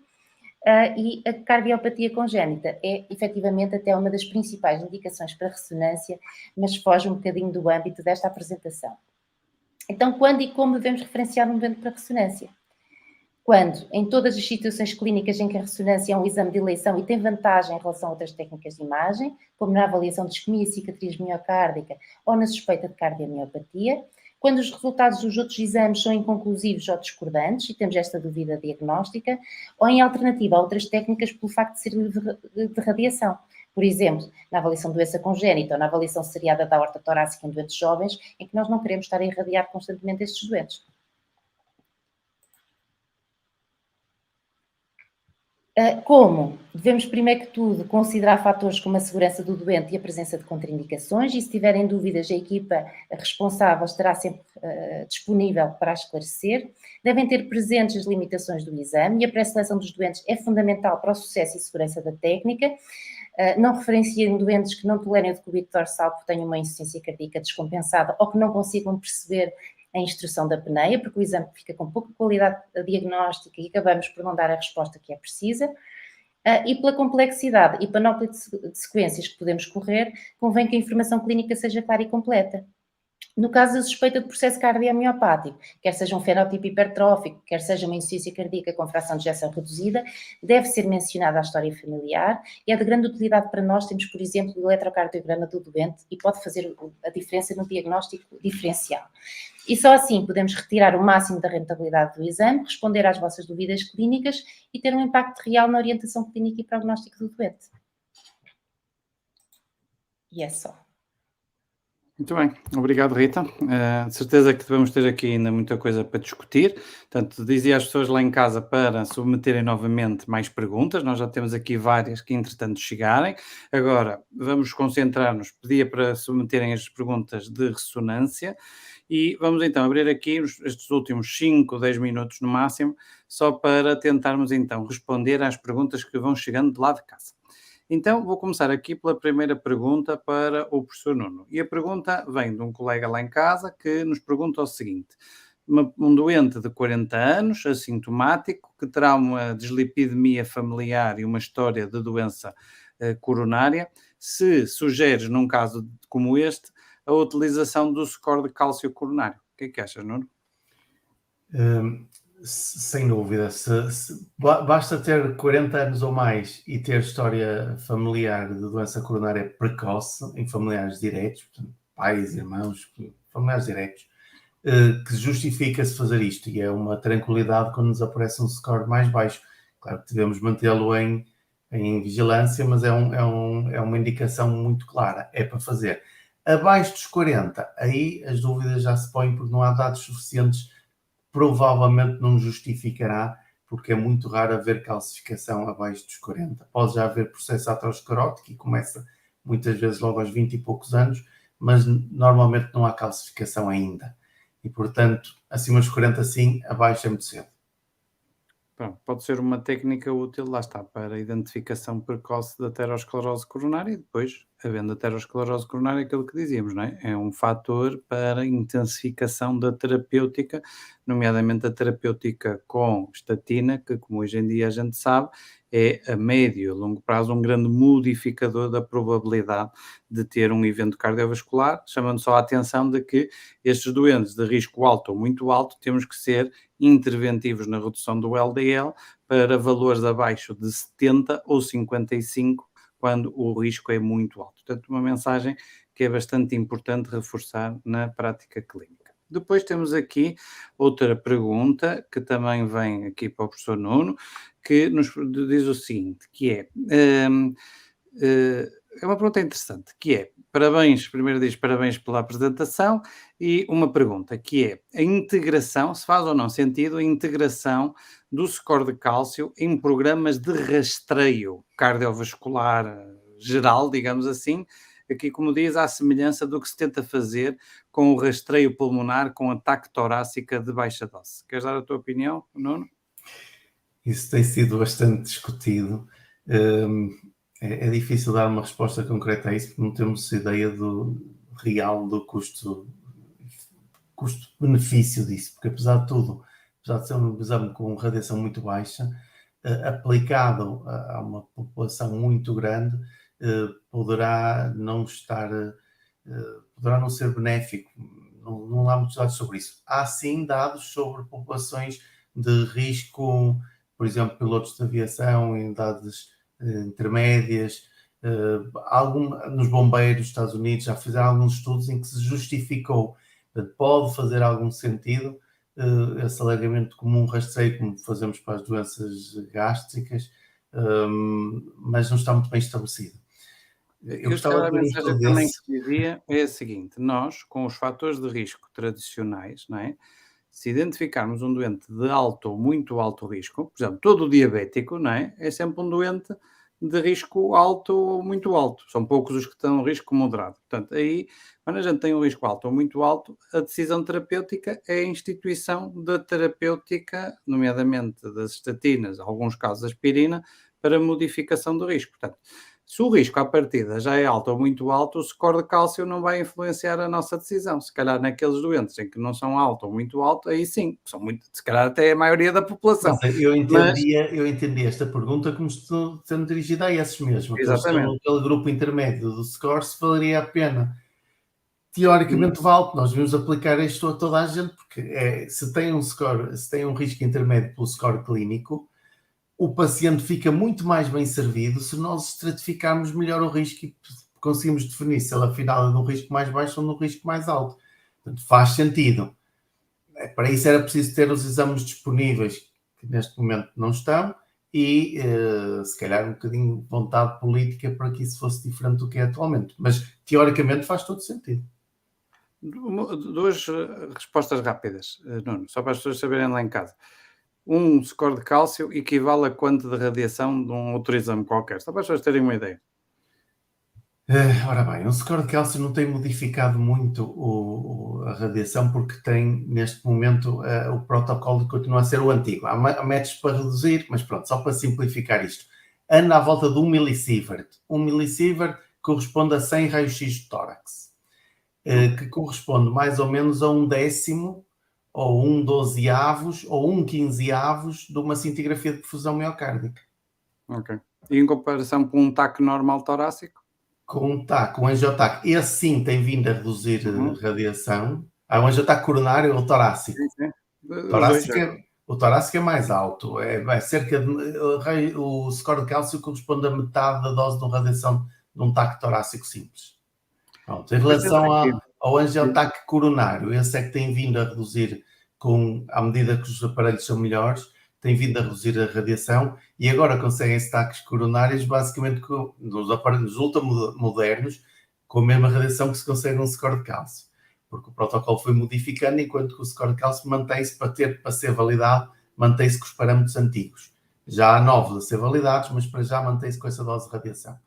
e a cardiopatia congénita é, efetivamente, até uma das principais indicações para ressonância, mas foge um bocadinho do âmbito desta apresentação. Então, quando e como devemos referenciar um doente para ressonância? Quando, em todas as situações clínicas em que a ressonância é um exame de eleição e tem vantagem em relação a outras técnicas de imagem, como na avaliação de isquemia e cicatriz miocárdica ou na suspeita de cardiomiopatia, quando os resultados dos outros exames são inconclusivos ou discordantes e temos esta dúvida diagnóstica, ou em alternativa a outras técnicas pelo facto de ser livre de radiação. Por exemplo, na avaliação de doença congénita ou na avaliação seriada da aorta torácica em doentes jovens, em que nós não queremos estar a irradiar constantemente estes doentes. Como? Devemos, primeiro que tudo, considerar fatores como a segurança do doente e a presença de contraindicações, e se tiverem dúvidas, a equipa responsável estará sempre disponível para esclarecer. Devem ter presentes as limitações do exame e a pré-seleção dos doentes é fundamental para o sucesso e segurança da técnica. Não referenciem doentes que não tolerem o decúbito dorsal porque tenham uma insuficiência cardíaca descompensada ou que não consigam perceber a instrução da apneia, porque o exame fica com pouca qualidade diagnóstica e acabamos por não dar a resposta que é precisa. E pela complexidade e panóplia de sequências que podemos correr, convém que a informação clínica seja clara e completa. No caso da suspeita de processo cardiomiopático, quer seja um fenótipo hipertrófico, quer seja uma insuficiência cardíaca com fração de ejeção reduzida, deve ser mencionada a história familiar e é de grande utilidade para nós. Temos, por exemplo, o eletrocardiograma do doente e pode fazer a diferença no diagnóstico diferencial. E só assim podemos retirar o máximo da rentabilidade do exame, responder às vossas dúvidas clínicas e ter um impacto real na orientação clínica e prognóstico do doente. E é só. Muito bem, obrigado Rita. De certeza que vamos ter aqui ainda muita coisa para discutir. Portanto, dizia às pessoas lá em casa para submeterem novamente mais perguntas. Nós já temos aqui várias que entretanto chegarem. Agora vamos concentrar-nos, pedia para submeterem as perguntas de ressonância e vamos então abrir aqui estes últimos 5, 10 minutos no máximo, só para tentarmos então responder às perguntas que vão chegando de lá de casa. Então, vou começar aqui pela primeira pergunta para o professor Nuno. E a pergunta vem de um colega lá em casa que nos pergunta o seguinte: um doente de 40 anos, assintomático, que terá uma dislipidemia familiar e uma história de doença coronária, se sugeres, num caso como este, a utilização do score de cálcio coronário. O que é que achas, Nuno? Sem dúvida, basta ter 40 anos ou mais e ter história familiar de doença coronária precoce em familiares diretos, portanto, pais, irmãos, familiares diretos, que justifica-se fazer isto, e é uma tranquilidade quando nos aparece um score mais baixo. Claro que devemos mantê-lo em vigilância, mas é uma indicação muito clara, é para fazer. Abaixo dos 40, aí as dúvidas já se põem porque não há dados suficientes, provavelmente não justificará, porque é muito raro haver calcificação abaixo dos 40. Pode já haver processo aterosclerótico e começa muitas vezes logo aos 20 e poucos anos, mas normalmente não há calcificação ainda. E, portanto, acima dos 40 sim, abaixo é muito cedo. Pronto, pode ser uma técnica útil, lá está, para a identificação precoce da aterosclerose coronária e depois, havendo aterosclerose coronária, aquilo que dizíamos, não é? É um fator para a intensificação da terapêutica, nomeadamente a terapêutica com estatina, que, como hoje em dia a gente sabe, é a médio e longo prazo um grande modificador da probabilidade de ter um evento cardiovascular, chamando só a atenção de que estes doentes de risco alto ou muito alto temos que ser interventivos na redução do LDL para valores abaixo de 70 ou 55, quando o risco é muito alto. Portanto, uma mensagem que é bastante importante reforçar na prática clínica. Depois temos aqui outra pergunta, que também vem aqui para o professor Nuno, que nos diz o seguinte, que é uma pergunta interessante, que é, primeiro diz parabéns pela apresentação, e uma pergunta, que é a integração, se faz ou não sentido a integração do score de cálcio em programas de rastreio cardiovascular geral, digamos assim, aqui como diz, à semelhança do que se tenta fazer com o rastreio pulmonar com ataque torácica de baixa dose. Queres dar a tua opinião, Nuno? Isso tem sido bastante discutido. É difícil dar uma resposta concreta a isso porque não temos ideia real do custo-benefício disso, porque apesar de tudo, apesar de ser um exame com radiação muito baixa, aplicado a uma população muito grande, poderá não ser benéfico. Não há muitos dados sobre isso. Há sim dados sobre populações de risco, por exemplo, pilotos de aviação em idades intermédias, nos bombeiros dos Estados Unidos já fizeram alguns estudos em que se justificou, pode fazer algum sentido esse alargamento como um rastreio, como fazemos para as doenças gástricas, mas não está muito bem estabelecido. Eu gostava de mensagem também que dizia é a seguinte: nós, com os fatores de risco tradicionais, não é? Se identificarmos um doente de alto ou muito alto risco, por exemplo, todo diabético, não é? É sempre um doente de risco alto ou muito alto. São poucos os que estão em risco moderado. Portanto, aí, quando a gente tem um risco alto ou muito alto, a decisão terapêutica é a instituição da terapêutica, nomeadamente das estatinas, em alguns casos aspirina, para modificação do risco. Portanto, se o risco à partida já é alto ou muito alto, o score de cálcio não vai influenciar a nossa decisão. Se calhar naqueles doentes em que não são alto ou muito alto, aí sim, são muito, se calhar até a maioria da população. Eu entendi esta pergunta como sendo dirigida a esses mesmos. Exatamente. Aquele grupo intermédio do score, se valeria a pena. Teoricamente vale, nós devemos aplicar isto a toda a gente, porque se tem um risco intermédio pelo score clínico, o paciente fica muito mais bem servido se nós estratificarmos melhor o risco e conseguimos definir se ele afinal é no risco mais baixo ou no risco mais alto. Portanto, faz sentido. para isso era preciso ter os exames disponíveis, que neste momento não estão, e se calhar um bocadinho de vontade política para que isso fosse diferente do que é atualmente. Mas, teoricamente, faz todo sentido. Duas respostas rápidas, Nuno, só para as pessoas saberem lá em casa. Um score de cálcio equivale a quanto de radiação de um outro exame qualquer? Só para as pessoas terem uma ideia. Ora bem, o score de cálcio não tem modificado muito a radiação porque tem, neste momento, o protocolo continua a ser o antigo. Há métodos para reduzir, mas pronto, só para simplificar isto. Anda à volta de 1 milisievert. 1 milisievert corresponde a 100 raios-x de tórax, que corresponde mais ou menos a 1/10, ou 1/12avos, ou 1/15avos de uma cintigrafia de perfusão miocárdica. Ok. E em comparação com um TAC normal torácico? Com um TAC, um angiotaque, esse sim tem vindo a reduzir radiação. Há um angiotaque coronário ou torácico. Sim. O torácico é mais alto, é cerca de, o score de cálcio corresponde a metade da dose de radiação de um TAC torácico simples. Pronto, em relação ao angiotaque coronário, esse é que tem vindo a reduzir, à medida que os aparelhos são melhores, tem vindo a reduzir a radiação, e agora conseguem-se taques coronários basicamente nos aparelhos ultramodernos, com a mesma radiação que se consegue um score de cálcio, porque o protocolo foi modificando, enquanto que o score de cálcio mantém-se para ser validado, mantém-se com os parâmetros antigos. Já há novos a ser validados, mas para já mantém-se com essa dose de radiação.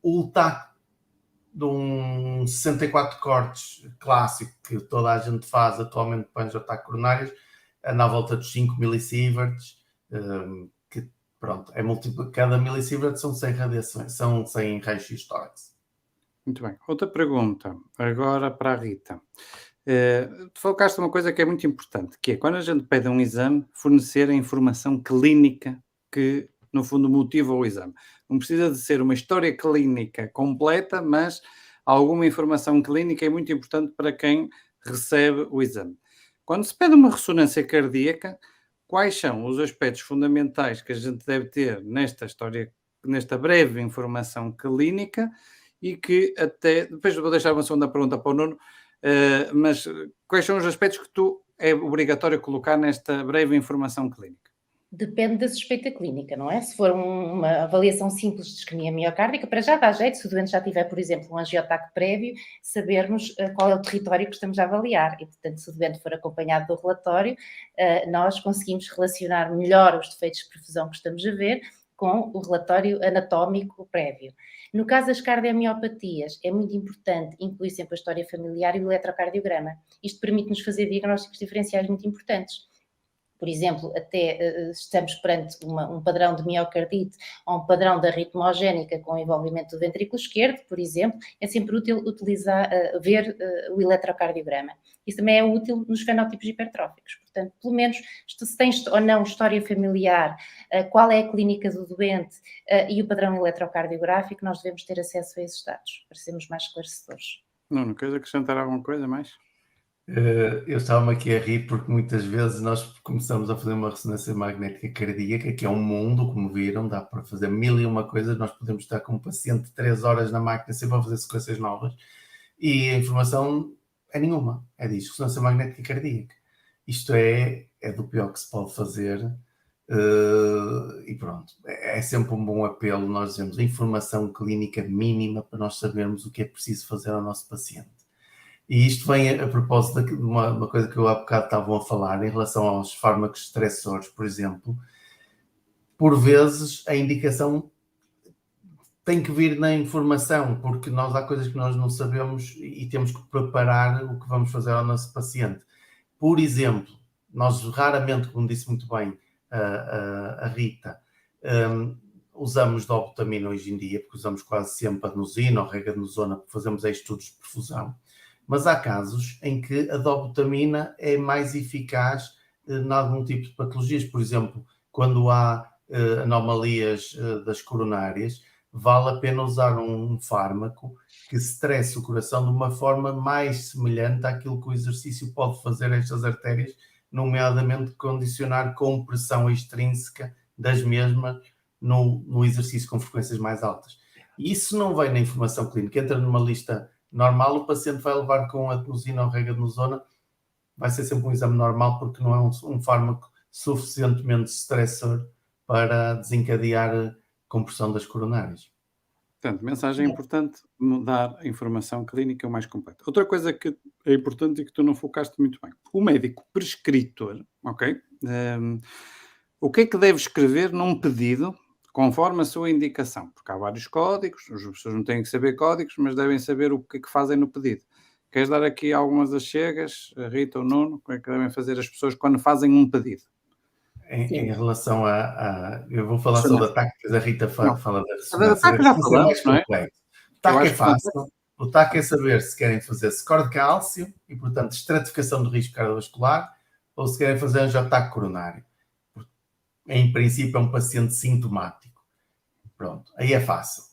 O TAC de um 64 cortes clássico que toda a gente faz atualmente para angiotaque coronários, anda à volta dos 5 millisieverts, que pronto, cada milisievert são 100 radiações, são 100 raios-x tórax. Muito bem. Outra pergunta, agora para a Rita. Tu focaste uma coisa que é muito importante, que é quando a gente pede um exame, fornecer a informação clínica que, no fundo, motiva o exame. Não precisa de ser uma história clínica completa, mas alguma informação clínica é muito importante para quem recebe o exame. Quando se pede uma ressonância cardíaca, quais são os aspectos fundamentais que a gente deve ter nesta história, nesta breve informação clínica, e que até... Depois vou deixar uma segunda pergunta para o Nuno, mas quais são os aspectos que é obrigatório colocar nesta breve informação clínica? Depende da suspeita clínica, não é? Se for uma avaliação simples de isquemia miocárdica, para já dá jeito, se o doente já tiver, por exemplo, um angiotaque prévio, sabermos qual é o território que estamos a avaliar. E, portanto, se o doente for acompanhado do relatório, nós conseguimos relacionar melhor os defeitos de perfusão que estamos a ver com o relatório anatómico prévio. No caso das cardiomiopatias, é muito importante incluir sempre a história familiar e o eletrocardiograma. Isto permite-nos fazer diagnósticos diferenciais muito importantes. Por exemplo, até estamos perante um padrão de miocardite ou um padrão de arritmogénica com envolvimento do ventrículo esquerdo, por exemplo, é sempre útil ver o eletrocardiograma. Isso também é útil nos fenótipos hipertróficos. Portanto, pelo menos, se tens ou não história familiar, qual é a clínica do doente e o padrão eletrocardiográfico, nós devemos ter acesso a esses dados, para sermos mais esclarecedores. Não queres acrescentar alguma coisa mais? Eu estava-me aqui a rir porque muitas vezes nós começamos a fazer uma ressonância magnética cardíaca, que é um mundo, como viram, dá para fazer 1001 coisas, nós podemos estar com um paciente 3 horas na máquina sempre a fazer sequências novas, e a informação é nenhuma, é disso, ressonância magnética cardíaca. Isto é do pior que se pode fazer, e pronto, é sempre um bom apelo, nós dizemos a informação clínica mínima para nós sabermos o que é preciso fazer ao nosso paciente. E isto vem a propósito de uma coisa que eu há bocado estavam a falar em relação aos fármacos estressores, por exemplo. Por vezes a indicação tem que vir na informação, porque há coisas que nós não sabemos e temos que preparar o que vamos fazer ao nosso paciente. Por exemplo, nós raramente, como disse muito bem a Rita, usamos dobutamina hoje em dia, porque usamos quase sempre adenosina ou regadnosona, porque fazemos estudos de perfusão. Mas há casos em que a dobutamina é mais eficaz em algum tipo de patologias. Por exemplo, quando há anomalias das coronárias, vale a pena usar um fármaco que estresse o coração de uma forma mais semelhante àquilo que o exercício pode fazer a estas artérias, nomeadamente condicionar compressão extrínseca das mesmas no exercício com frequências mais altas. E isso não vem na informação clínica, entra numa lista normal, o paciente vai levar com adenosina ou regadnosona vai ser sempre um exame normal, porque não é um fármaco suficientemente estressor para desencadear compressão das coronárias. Portanto, mensagem importante, dar a informação clínica o mais completa. Outra coisa que é importante e que tu não focaste muito bem. O médico prescritor, ok? O que é que deve escrever num pedido conforme a sua indicação? Porque há vários códigos, as pessoas não têm que saber códigos, mas devem saber o que é que fazem no pedido. Queres dar aqui algumas das chegas, a Rita ou o Nuno, como é que devem fazer as pessoas quando fazem um pedido? Em relação eu vou falar só da TAC, depois a Rita fala da ressonância. Da TAC já falamos, mais não é? complexo. O TAC é fácil. O TAC é saber se querem fazer score de cálcio e, portanto, estratificação do risco cardiovascular, ou se querem fazer angiotaque coronário. Em princípio, é um paciente sintomático. Pronto, aí é fácil.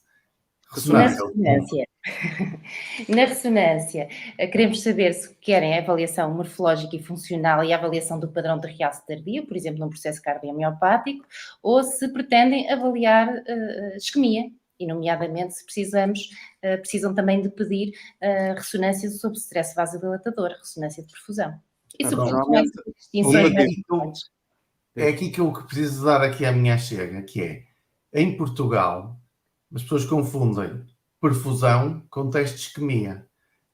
Na ressonância, queremos saber se querem a avaliação morfológica e funcional e a avaliação do padrão de realce tardio, por exemplo, num processo cardiomiopático, ou se pretendem avaliar isquemia, e nomeadamente se precisam também de pedir ressonância sob stress vasodilatador, ressonância de perfusão. Isso é aqui que eu preciso dar aqui a minha chega, que é, em Portugal, as pessoas confundem perfusão com teste de isquemia.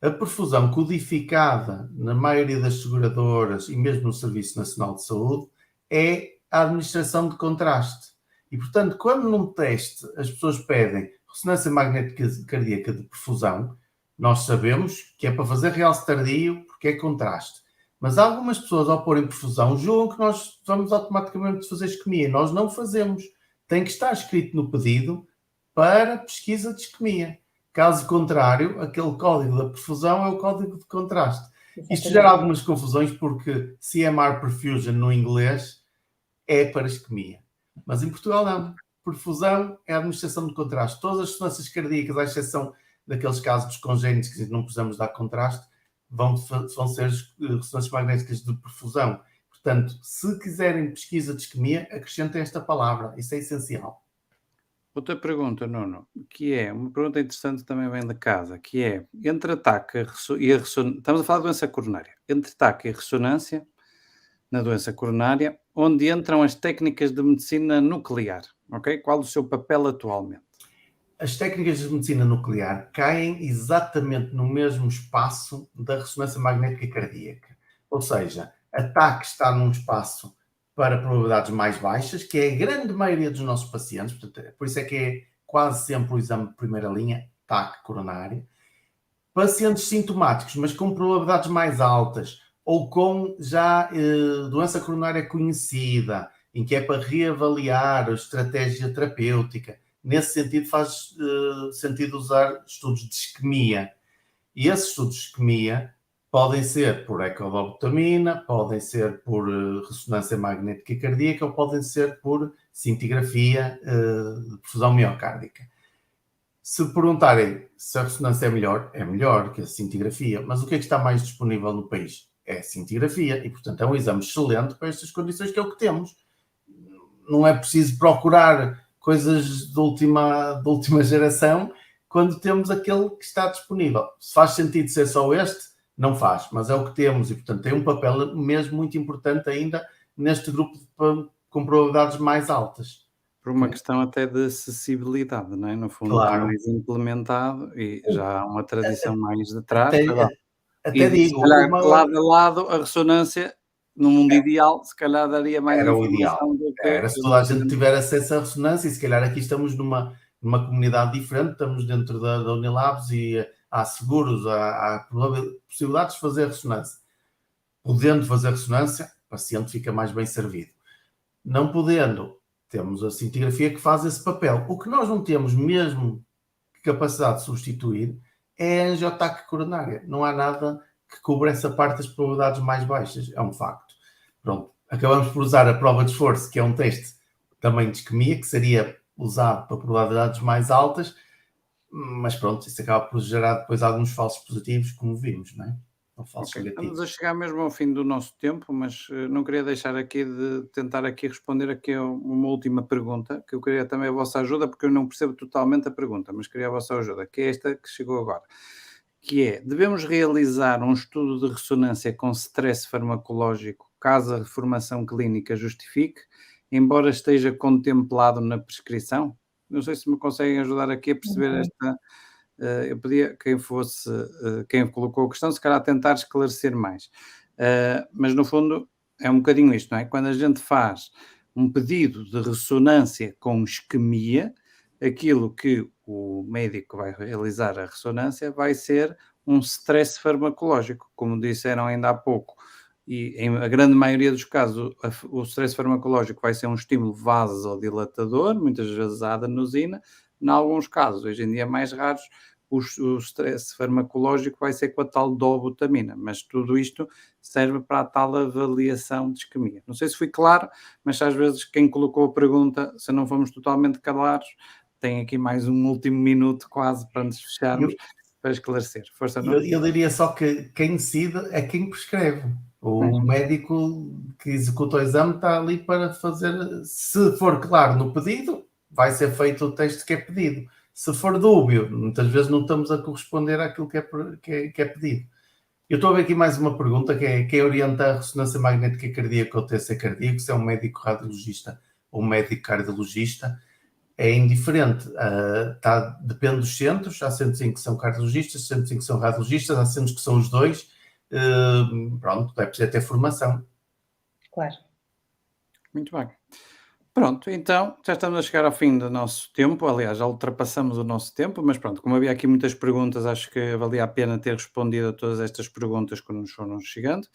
A perfusão codificada na maioria das seguradoras e mesmo no Serviço Nacional de Saúde é a administração de contraste. E, portanto, quando num teste as pessoas pedem ressonância magnética cardíaca de perfusão, nós sabemos que é para fazer realce tardio porque é contraste. Mas algumas pessoas, ao porem perfusão, julgam que nós vamos automaticamente fazer isquemia. Nós não fazemos. Tem que estar escrito no pedido para pesquisa de isquemia. Caso contrário, aquele código da perfusão é o código de contraste. Isto gera algumas confusões porque CMR Perfusion no inglês é para isquemia. Mas em Portugal não. Perfusão é a administração de contraste. Todas as ressonâncias cardíacas, à exceção daqueles casos dos congénitos que não precisamos dar contraste, vão ser ressonâncias magnéticas de perfusão. Portanto, se quiserem pesquisa de isquemia, acrescentem esta palavra. Isso é essencial. Outra pergunta, Nuno, que é uma pergunta interessante também vem de casa, que é, entre ataque e a ressonância, estamos a falar de doença coronária, entre ataque e ressonância, na doença coronária, onde entram as técnicas de medicina nuclear, ok? Qual o seu papel atualmente? As técnicas de medicina nuclear caem exatamente no mesmo espaço da ressonância magnética cardíaca. Ou seja, ataque está num espaço para probabilidades mais baixas, que é a grande maioria dos nossos pacientes, portanto, por isso é que é quase sempre o exame de primeira linha, TAC coronário. Pacientes sintomáticos, mas com probabilidades mais altas, ou com já doença coronária conhecida, em que é para reavaliar a estratégia terapêutica. Nesse sentido, faz sentido usar estudos de isquemia. E esses estudos de isquemia podem ser por ecodobutamina, podem ser por ressonância magnética cardíaca ou podem ser por cintigrafia de perfusão miocárdica. Se perguntarem se a ressonância é melhor que a cintigrafia, mas o que é que está mais disponível no país? É a cintigrafia e, portanto, é um exame excelente para estas condições, que é o que temos. Não é preciso procurar coisas de última geração quando temos aquele que está disponível. Se faz sentido ser só este, não faz, mas é o que temos e, portanto, tem um papel mesmo muito importante ainda neste grupo com probabilidades mais altas. Por uma questão até de acessibilidade, não é? No fundo, Claro. está mais implementado e já há uma tradição mais de trás. Até digo, se calhar, lado a lado, a ressonância, no mundo ideal, se calhar daria mais era informação o ideal. do que... Era se toda a gente tiver acesso à ressonância, e se calhar aqui estamos numa comunidade diferente, estamos dentro da Unilabs e há seguros, há possibilidades de fazer ressonância. Podendo fazer ressonância, o paciente fica mais bem servido. Não podendo, temos a cintigrafia que faz esse papel. O que nós não temos mesmo capacidade de substituir é a angiotaque coronária. Não há nada que cubra essa parte das probabilidades mais baixas. É um facto. Pronto. Acabamos por usar a prova de esforço, que é um teste também de isquemia, que seria usado para probabilidades mais altas, mas pronto, isso acaba por gerar depois alguns falsos positivos, como vimos, não é? Estamos a chegar mesmo ao fim do nosso tempo, mas não queria deixar aqui de tentar aqui responder aqui a uma última pergunta, que eu queria também a vossa ajuda, porque eu não percebo totalmente a pergunta, mas queria a vossa ajuda, que é esta que chegou agora, que é: devemos realizar um estudo de ressonância com stress farmacológico caso a reformação clínica justifique, embora esteja contemplado na prescrição? Não sei se me conseguem ajudar aqui a perceber esta. Eu pedia quem fosse, quem colocou a questão, se calhar tentar esclarecer mais. Mas no fundo é um bocadinho isto, não é? Quando a gente faz um pedido de ressonância com isquemia, aquilo que o médico vai realizar a ressonância vai ser um stress farmacológico, como disseram ainda há pouco. E em a grande maioria dos casos, o stress farmacológico vai ser um estímulo vasodilatador, muitas vezes a adenosina. Em alguns casos, hoje em dia mais raros, o stress farmacológico vai ser com a tal dobutamina, mas tudo isto serve para a tal avaliação de isquemia. Não sei se fui claro, mas às vezes quem colocou a pergunta, se não fomos totalmente claros, tem aqui mais um último minuto quase para nos fecharmos, para esclarecer. Força, não? Eu diria só que quem decide é quem prescreve. O médico que executa o exame está ali para fazer, se for claro no pedido, vai ser feito o teste que é pedido. Se for dúbio, muitas vezes não estamos a corresponder àquilo que é pedido. Eu estou a ver aqui mais uma pergunta, que é: quem orienta a ressonância magnética cardíaca ou TC cardíaco, se é um médico radiologista ou um médico cardiologista, é indiferente. Depende dos centros. Há centros em que são cardiologistas, centros em que são radiologistas, há centros que são os dois. Pronto, é preciso ter formação. Claro. Muito bem. Pronto, então já estamos a chegar ao fim do nosso tempo. Aliás, já ultrapassamos o nosso tempo, mas pronto, como havia aqui muitas perguntas, acho que valia a pena ter respondido a todas estas perguntas que nos foram chegando.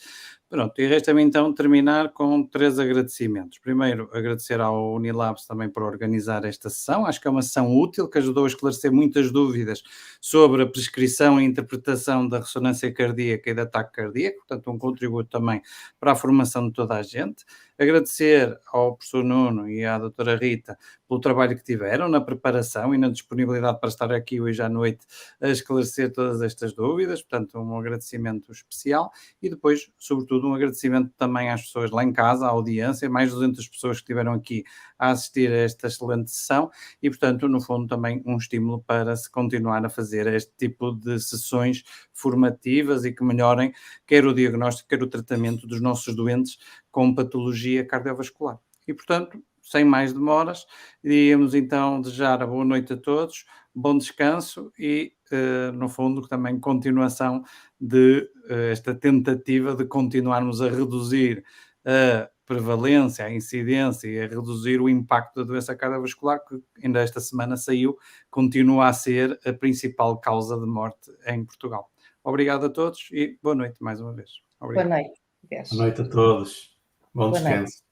Pronto, e resta-me então terminar com 3 agradecimentos. Primeiro, agradecer ao Unilabs também por organizar esta sessão. Acho que é uma sessão útil, que ajudou a esclarecer muitas dúvidas sobre a prescrição e interpretação da ressonância cardíaca e do ataque cardíaco, portanto um contributo também para a formação de toda a gente. Agradecer ao professor Nuno e à doutora Rita pelo trabalho que tiveram na preparação e na disponibilidade para estar aqui hoje à noite a esclarecer todas estas dúvidas, portanto um agradecimento especial. E depois, sobretudo, um agradecimento também às pessoas lá em casa, à audiência, mais de 200 pessoas que estiveram aqui a assistir a esta excelente sessão e, portanto, no fundo também um estímulo para se continuar a fazer este tipo de sessões formativas e que melhorem quer o diagnóstico, quer o tratamento dos nossos doentes com patologia cardiovascular. E, portanto, sem mais demoras, iríamos então desejar a boa noite a todos, bom descanso e, no fundo, também continuação de esta tentativa de continuarmos a reduzir a prevalência, a incidência e a reduzir o impacto da doença cardiovascular, que ainda esta semana saiu, continua a ser a principal causa de morte em Portugal. Obrigado a todos e boa noite mais uma vez. Obrigado. Boa noite. Boa noite a todos. Bom descanso.